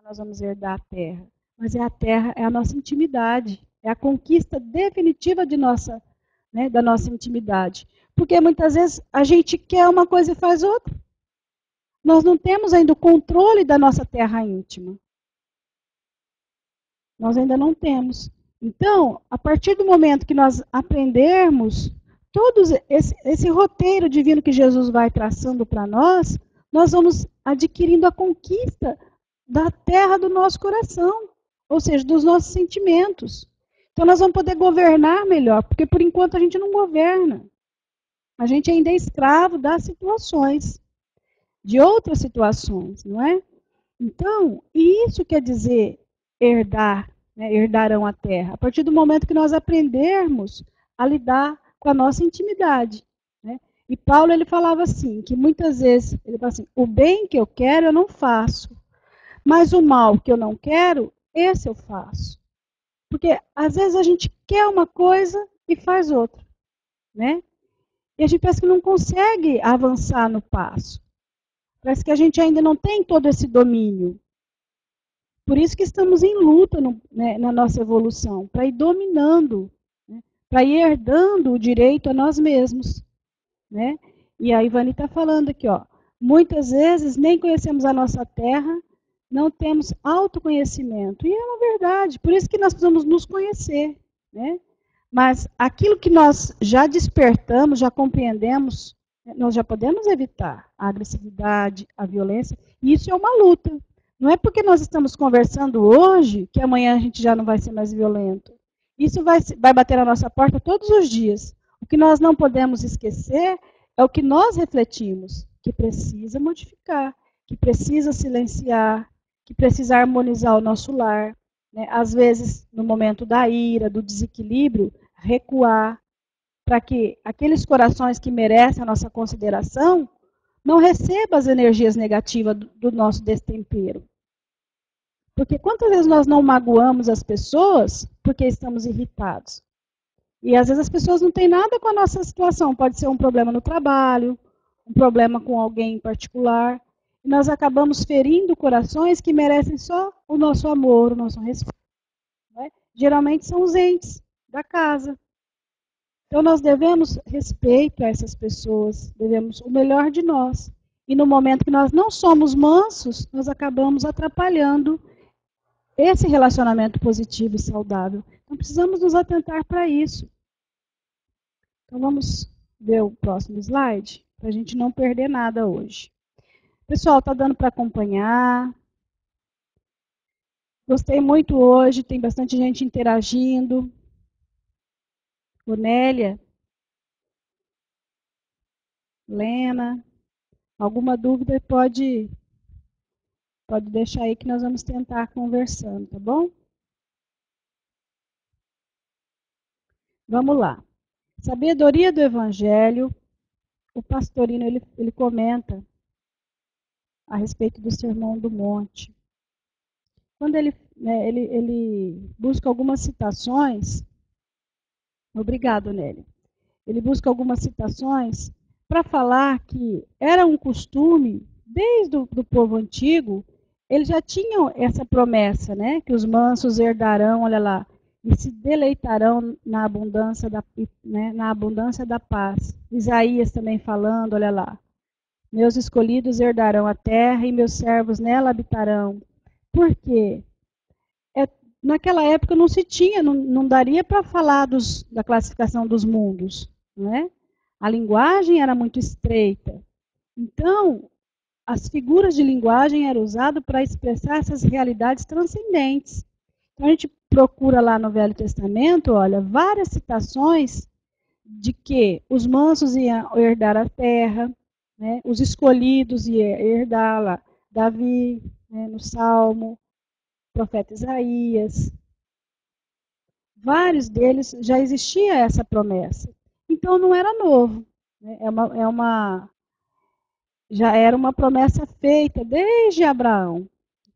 nós vamos herdar a terra. Mas a terra é a nossa intimidade. É a conquista definitiva de da nossa intimidade. Porque muitas vezes a gente quer uma coisa e faz outra. Nós não temos ainda o controle da nossa terra íntima. Nós ainda não temos. Então, a partir do momento que nós aprendermos todo esse roteiro divino que Jesus vai traçando para nós, nós vamos adquirindo a conquista da terra do nosso coração, ou seja, dos nossos sentimentos. Então, nós vamos poder governar melhor, porque por enquanto a gente não governa. A gente ainda é escravo das situações, de outras situações, não é? Então, isso quer dizer herdar, né, herdarão a terra. A partir do momento que nós aprendermos a lidar com a nossa intimidade. Né? E Paulo, ele falava assim, que muitas vezes, ele fala assim, o bem que eu quero eu não faço, mas o mal que eu não quero, esse eu faço. Porque às vezes a gente quer uma coisa e faz outra, né? E a gente parece que não consegue avançar no passo. Parece que a gente ainda não tem todo esse domínio. Por isso que estamos em luta na nossa evolução, para ir dominando, né? Para ir herdando o direito a nós mesmos. Né? E a Ivani está falando aqui, ó, muitas vezes nem conhecemos a nossa terra, não temos autoconhecimento. E é uma verdade, por isso que nós precisamos nos conhecer. Né? Mas aquilo que nós já despertamos, já compreendemos, nós já podemos evitar a agressividade, a violência, e isso é uma luta. Não é porque nós estamos conversando hoje que amanhã a gente já não vai ser mais violento. Isso vai bater na nossa porta todos os dias. O que nós não podemos esquecer é o que nós refletimos, que precisa modificar, que precisa silenciar, que precisa harmonizar o nosso lar. Né? Às vezes, no momento da ira, do desequilíbrio, recuar, para que aqueles corações que merecem a nossa consideração não recebam as energias negativas do nosso destempero. Porque quantas vezes nós não magoamos as pessoas porque estamos irritados? E às vezes as pessoas não têm nada com a nossa situação. Pode ser um problema no trabalho, um problema com alguém em particular. E nós acabamos ferindo corações que merecem só o nosso amor, o nosso respeito. Né? Geralmente são os entes da casa. Então nós devemos respeito a essas pessoas, devemos o melhor de nós. E no momento que nós não somos mansos, nós acabamos atrapalhando esse relacionamento positivo e saudável. Então precisamos nos atentar para isso. Então vamos ver o próximo slide, para a gente não perder nada hoje. Pessoal, está dando para acompanhar. Gostei muito hoje, tem bastante gente interagindo. Onélia, Lena, alguma dúvida pode deixar aí que nós vamos tentar conversando, tá bom? Vamos lá. Sabedoria do Evangelho, o Pastorino ele comenta a respeito do Sermão do Monte. Quando ele busca algumas citações, obrigado, Nélia, ele busca algumas citações para falar que era um costume, desde o povo antigo, eles já tinham essa promessa, né, que os mansos herdarão, olha lá, e se deleitarão na abundância da paz. Isaías também falando, olha lá, meus escolhidos herdarão a terra e meus servos nela habitarão. Por quê? Naquela época não se tinha, não daria para falar da classificação dos mundos, né? A linguagem era muito estreita. Então, as figuras de linguagem eram usadas para expressar essas realidades transcendentes. Então, a gente procura lá no Velho Testamento, olha, várias citações de que os mansos iam herdar a terra, né? Os escolhidos iam herdar lá, Davi, né, no Salmo, profeta Isaías. Vários deles já existia essa promessa. Então não era novo. Né? Já era uma promessa feita desde Abraão,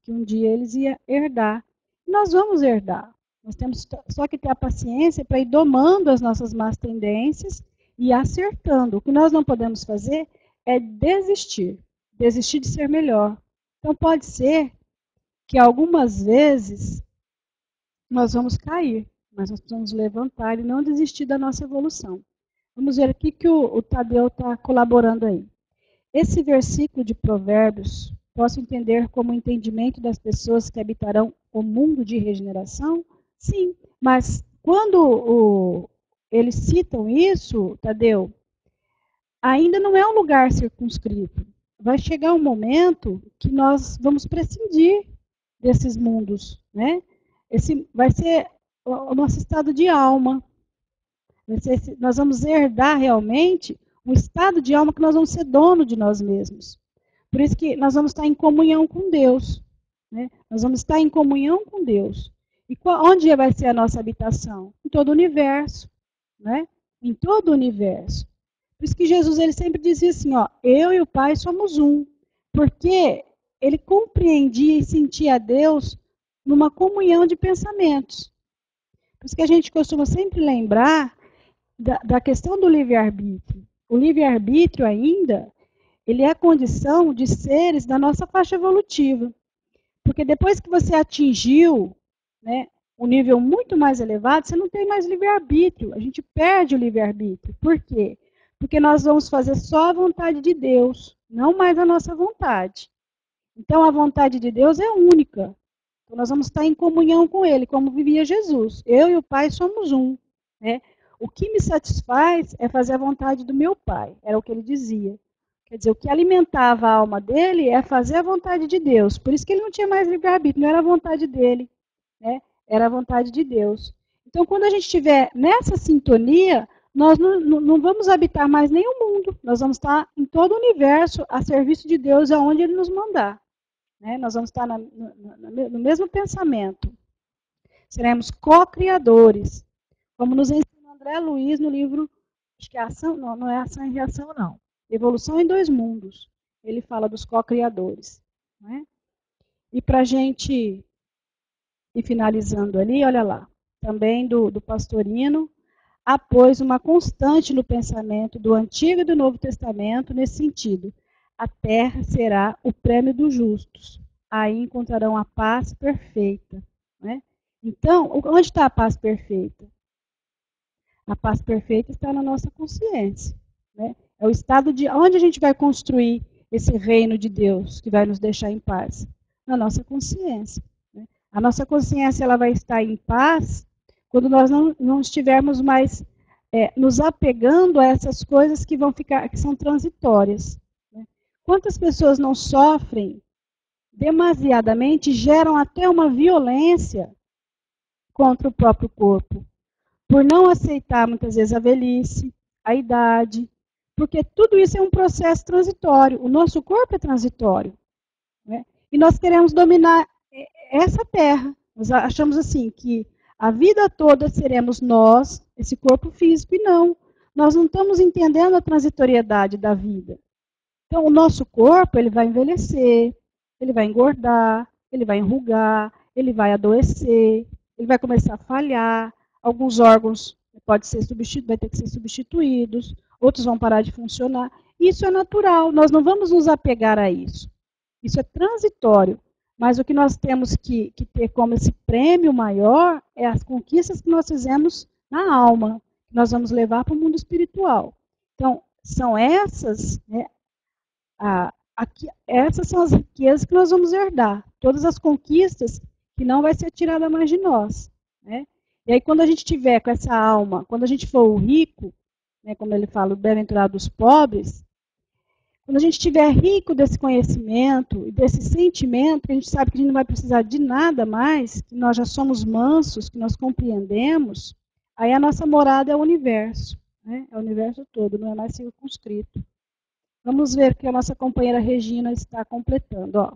que um dia eles iam herdar. E nós vamos herdar. Nós temos só que ter a paciência para ir domando as nossas más tendências e acertando. O que nós não podemos fazer é desistir de ser melhor. Então pode ser que algumas vezes nós vamos cair, mas nós precisamos levantar e não desistir da nossa evolução. Vamos ver aqui que o Tadeu está colaborando aí. Esse versículo de Provérbios, posso entender como o entendimento das pessoas que habitarão o mundo de regeneração? Sim, mas quando eles citam isso, Tadeu, ainda não é um lugar circunscrito. Vai chegar um momento que nós vamos prescindir desses mundos, né? Esse vai ser o nosso estado de alma. Nós vamos herdar realmente um estado de alma que nós vamos ser dono de nós mesmos. Por isso que nós vamos estar em comunhão com Deus. Né? Nós vamos estar em comunhão com Deus. E onde vai ser a nossa habitação? Em todo o universo. Né? Em todo o universo. Por isso que Jesus ele sempre dizia assim, ó, eu e o Pai somos um. Porque ele compreendia e sentia Deus numa comunhão de pensamentos. Por isso que a gente costuma sempre lembrar da questão do livre-arbítrio. O livre-arbítrio ainda, ele é a condição de seres da nossa faixa evolutiva. Porque depois que você atingiu, né, um nível muito mais elevado, você não tem mais livre-arbítrio. A gente perde o livre-arbítrio. Por quê? Porque nós vamos fazer só a vontade de Deus, não mais a nossa vontade. Então a vontade de Deus é única. Então nós vamos estar em comunhão com Ele, como vivia Jesus. Eu e o Pai somos um. Né? O que me satisfaz é fazer a vontade do meu Pai, era o que ele dizia. Quer dizer, o que alimentava a alma dele é fazer a vontade de Deus. Por isso que ele não tinha mais livre-arbítrio, não era a vontade dele, né? Era a vontade de Deus. Então, quando a gente estiver nessa sintonia, nós não vamos habitar mais nenhum mundo. Nós vamos estar em todo o universo a serviço de Deus, aonde Ele nos mandar. Né? Nós vamos estar no mesmo pensamento. Seremos co-criadores. Como nos ensina André Luiz no livro, acho que é Ação, não é Ação e Reação, não. Evolução em Dois Mundos. Ele fala dos co-criadores. Né? E para a gente E finalizando ali, olha lá, também do Pastorino, há, pois, uma constante no pensamento do Antigo e do Novo Testamento nesse sentido. A terra será o prêmio dos justos. Aí encontrarão a paz perfeita. Né? Então, onde está a paz perfeita? A paz perfeita está na nossa consciência. Né? É o estado de onde a gente vai construir esse reino de Deus que vai nos deixar em paz? Na nossa consciência. Né? A nossa consciência ela vai estar em paz quando nós não estivermos mais nos apegando a essas coisas que vão ficar, que são transitórias. Né? Quantas pessoas não sofrem demasiadamente, geram até uma violência contra o próprio corpo? Por não aceitar, muitas vezes, a velhice, a idade, porque tudo isso é um processo transitório. O nosso corpo é transitório. Né? E nós queremos dominar essa terra. Nós achamos assim, que a vida toda seremos nós, esse corpo físico, e não. Nós não estamos entendendo a transitoriedade da vida. Então, o nosso corpo, ele vai envelhecer, ele vai engordar, ele vai enrugar, ele vai adoecer, ele vai começar a falhar, alguns órgãos vai ter que ser substituídos, outros vão parar de funcionar. Isso é natural, nós não vamos nos apegar a isso. Isso é transitório. Mas o que nós temos que ter como esse prêmio maior é as conquistas que nós fizemos na alma, que nós vamos levar para o mundo espiritual. Então, são essas, né, essas são as riquezas que nós vamos herdar. Todas as conquistas que não vai ser tirada mais de nós. Né? E aí, quando a gente tiver com essa alma, quando a gente for o rico, né, como ele fala, o bem-aventurado dos pobres, quando a gente estiver rico desse conhecimento e desse sentimento, que a gente sabe que a gente não vai precisar de nada mais, que nós já somos mansos, que nós compreendemos, aí a nossa morada é o universo. Né? É o universo todo, não é mais circunscrito. Vamos ver o que a nossa companheira Regina está completando. Ó.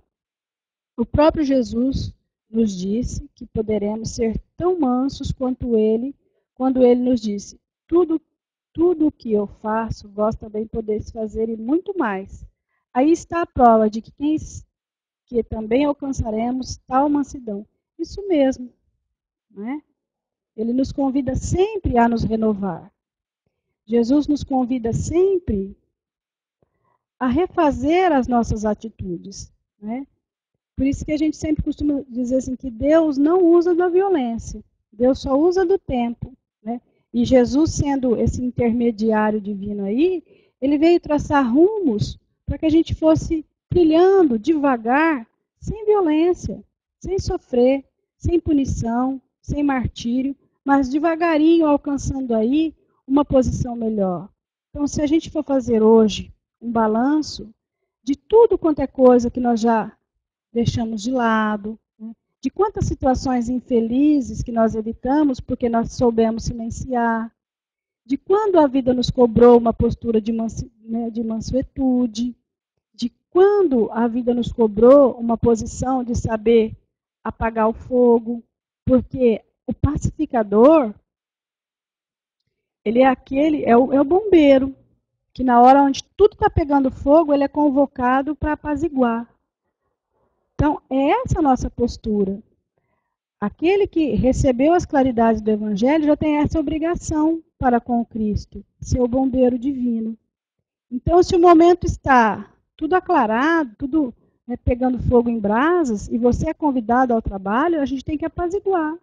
O próprio Jesus nos disse que poderemos ser tão mansos quanto ele, quando ele nos disse, tudo o que eu faço, vós também podeis fazer e muito mais. Aí está a prova de que também alcançaremos tal mansidão. Isso mesmo. Né? Ele nos convida sempre a nos renovar. Jesus nos convida sempre a refazer as nossas atitudes. Né? Por isso que a gente sempre costuma dizer assim, que Deus não usa da violência. Deus só usa do tempo. Né? E Jesus, sendo esse intermediário divino aí, ele veio traçar rumos para que a gente fosse trilhando devagar, sem violência, sem sofrer, sem punição, sem martírio, mas devagarinho alcançando aí uma posição melhor. Então, se a gente for fazer hoje um balanço de tudo quanto é coisa que nós já deixamos de lado, de quantas situações infelizes que nós evitamos porque nós soubemos silenciar, de quando a vida nos cobrou uma postura de mansuetude, de quando a vida nos cobrou uma posição de saber apagar o fogo, porque o pacificador, ele é o bombeiro, que na hora onde tudo está pegando fogo, ele é convocado para apaziguar. Então, é essa a nossa postura. Aquele que recebeu as claridades do Evangelho já tem essa obrigação para com o Cristo, ser o bombeiro divino. Então, se o momento está tudo aclarado, tudo pegando fogo em brasas, e você é convidado ao trabalho, a gente tem que apaziguar.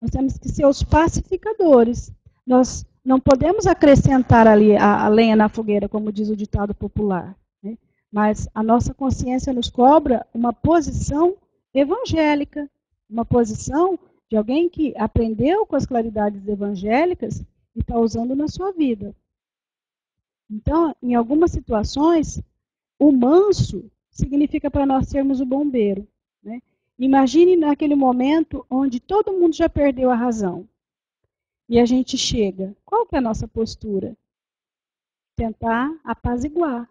Nós temos que ser os pacificadores. Nós não podemos acrescentar ali a lenha na fogueira, como diz o ditado popular. Né? Mas a nossa consciência nos cobra uma posição evangélica, uma posição de alguém que aprendeu com as claridades evangélicas e está usando na sua vida. Então, em algumas situações, o manso significa para nós sermos o bombeiro. Né? Imagine naquele momento onde todo mundo já perdeu a razão. E a gente chega. Qual que é a nossa postura? Tentar apaziguar.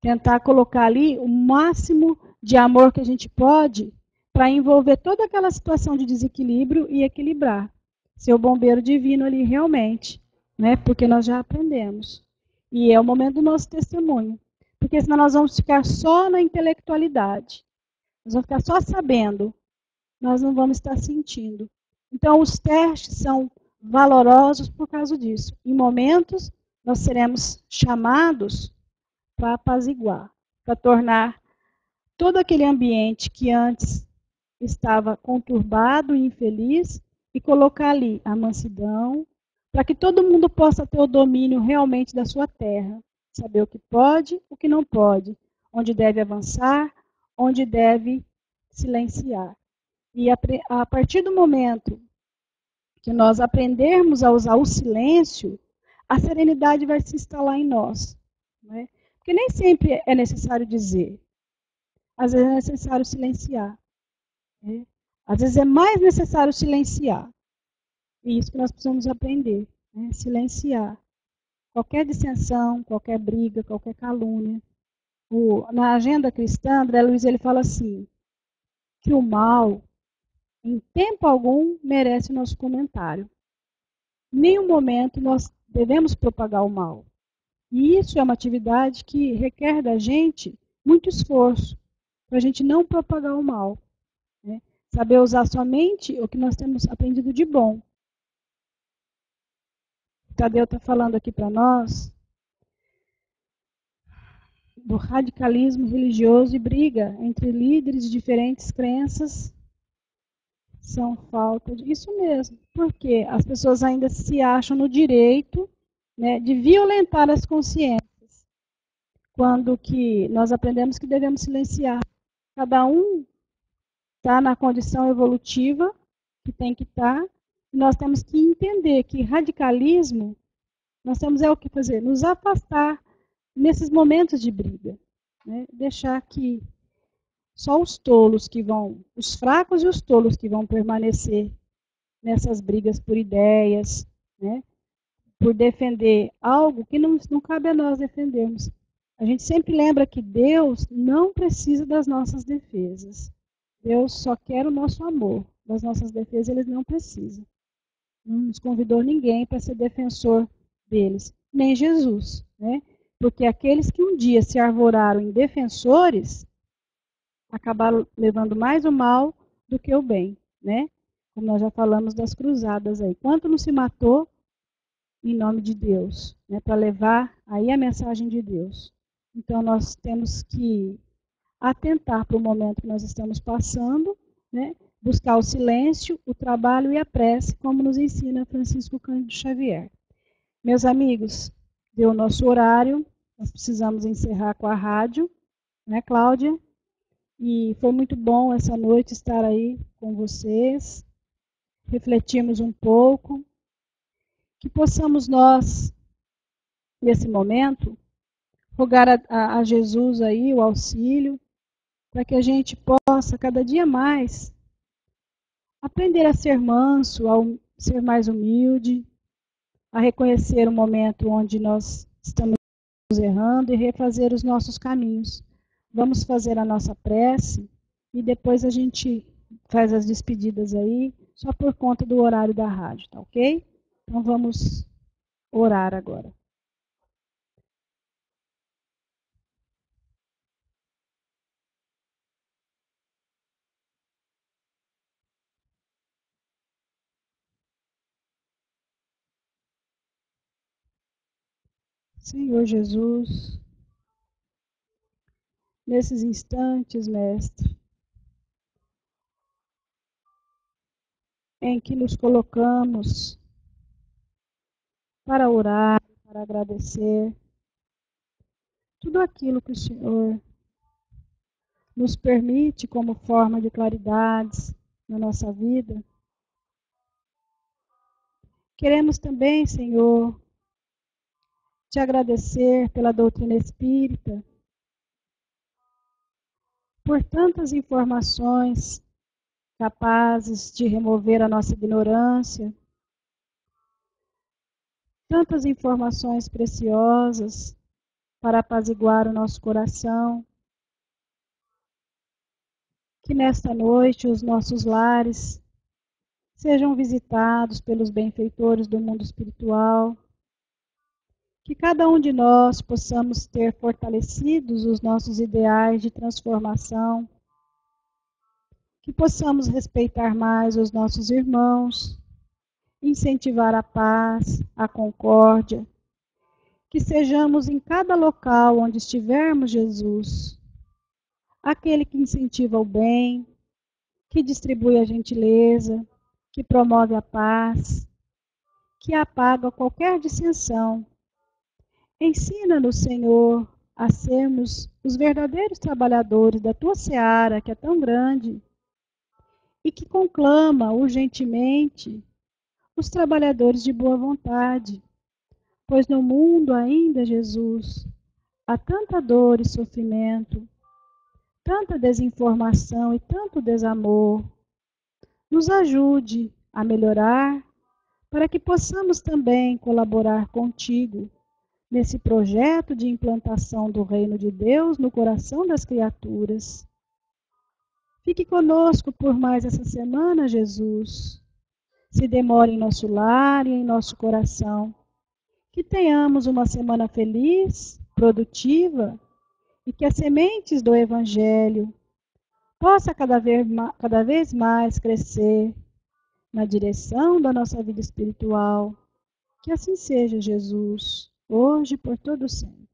Tentar colocar ali o máximo de amor que a gente pode para envolver toda aquela situação de desequilíbrio e equilibrar. Ser o bombeiro divino ali realmente. Né? Porque nós já aprendemos. E é o momento do nosso testemunho. Porque senão nós vamos ficar só na intelectualidade. Nós vamos ficar só sabendo. nós não vamos estar sentindo. Então, os testes são valorosos por causa disso. Em momentos, nós seremos chamados para apaziguar, para tornar todo aquele ambiente que antes estava conturbado e infeliz e colocar ali a mansidão, para que todo mundo possa ter o domínio realmente da sua terra, saber o que pode, o que não pode, onde deve avançar, onde deve silenciar. E a partir do momento que nós aprendermos a usar o silêncio, a serenidade vai se instalar em nós. Né? Porque nem sempre é necessário dizer, às vezes é necessário silenciar. Né? Às vezes é mais necessário silenciar. E isso que nós precisamos aprender, né? Silenciar. Qualquer dissensão, qualquer briga, qualquer calúnia. Na agenda cristã, André Luiz ele fala assim, que o mal, em tempo algum, merece o nosso comentário. Em nenhum momento nós devemos propagar o mal. E isso é uma atividade que requer da gente muito esforço, para a gente não propagar o mal. Né? Saber usar somente o que nós temos aprendido de bom. Tadeu está falando aqui para nós do radicalismo religioso e briga entre líderes de diferentes crenças são falta de... Isso mesmo, porque as pessoas ainda se acham no direito, né, de violentar as consciências, quando que nós aprendemos que devemos silenciar. Cada um está na condição evolutiva que tem que estar, e nós temos que entender que radicalismo, nós temos o que fazer? Nos afastar nesses momentos de briga. Né? Deixar que só os tolos que vão, os fracos e os tolos que vão permanecer nessas brigas por ideias, né? Por defender algo que não cabe a nós defendermos. A gente sempre lembra que Deus não precisa das nossas defesas. Deus só quer o nosso amor. Das nossas defesas ele não precisa. Não nos convidou ninguém para ser defensor deles, nem Jesus, né? Porque aqueles que um dia se arvoraram em defensores acabaram levando mais o mal do que o bem, né? Como nós já falamos das cruzadas aí. Quanto não se matou em nome de Deus, né? Para levar aí a mensagem de Deus. Então nós temos que atentar para o momento que nós estamos passando, né? Buscar o silêncio, o trabalho e a prece, como nos ensina Francisco Cândido Xavier. Meus amigos, deu o nosso horário, nós precisamos encerrar com a rádio, né, Cláudia? E foi muito bom essa noite estar aí com vocês, refletirmos um pouco, que possamos nós, nesse momento, rogar a Jesus aí o auxílio, para que a gente possa, cada dia mais, aprender a ser manso, a ser mais humilde, a reconhecer o momento onde nós estamos errando e refazer os nossos caminhos. Vamos fazer a nossa prece e depois a gente faz as despedidas aí, só por conta do horário da rádio, tá ok? Então vamos orar agora. Senhor Jesus, nesses instantes, Mestre, em que nos colocamos para orar, para agradecer tudo aquilo que o Senhor nos permite como forma de claridades na nossa vida. Queremos também, Senhor, te agradecer pela doutrina espírita, por tantas informações capazes de remover a nossa ignorância, tantas informações preciosas para apaziguar o nosso coração. Que nesta noite os nossos lares sejam visitados pelos benfeitores do mundo espiritual, que cada um de nós possamos ter fortalecidos os nossos ideais de transformação, que possamos respeitar mais os nossos irmãos, incentivar a paz, a concórdia, que sejamos em cada local onde estivermos, Jesus, aquele que incentiva o bem, que distribui a gentileza, que promove a paz, que apaga qualquer dissensão. Ensina-nos, Senhor, a sermos os verdadeiros trabalhadores da tua seara, que é tão grande, e que conclama urgentemente os trabalhadores de boa vontade, pois no mundo ainda, Jesus, há tanta dor e sofrimento, tanta desinformação e tanto desamor. Nos ajude a melhorar, para que possamos também colaborar contigo nesse projeto de implantação do reino de Deus no coração das criaturas. Fique conosco por mais essa semana, Jesus. Se demore em nosso lar e em nosso coração. Que tenhamos uma semana feliz, produtiva, e que as sementes do Evangelho possa cada vez mais crescer na direção da nossa vida espiritual. Que assim seja, Jesus, hoje e por todo sempre.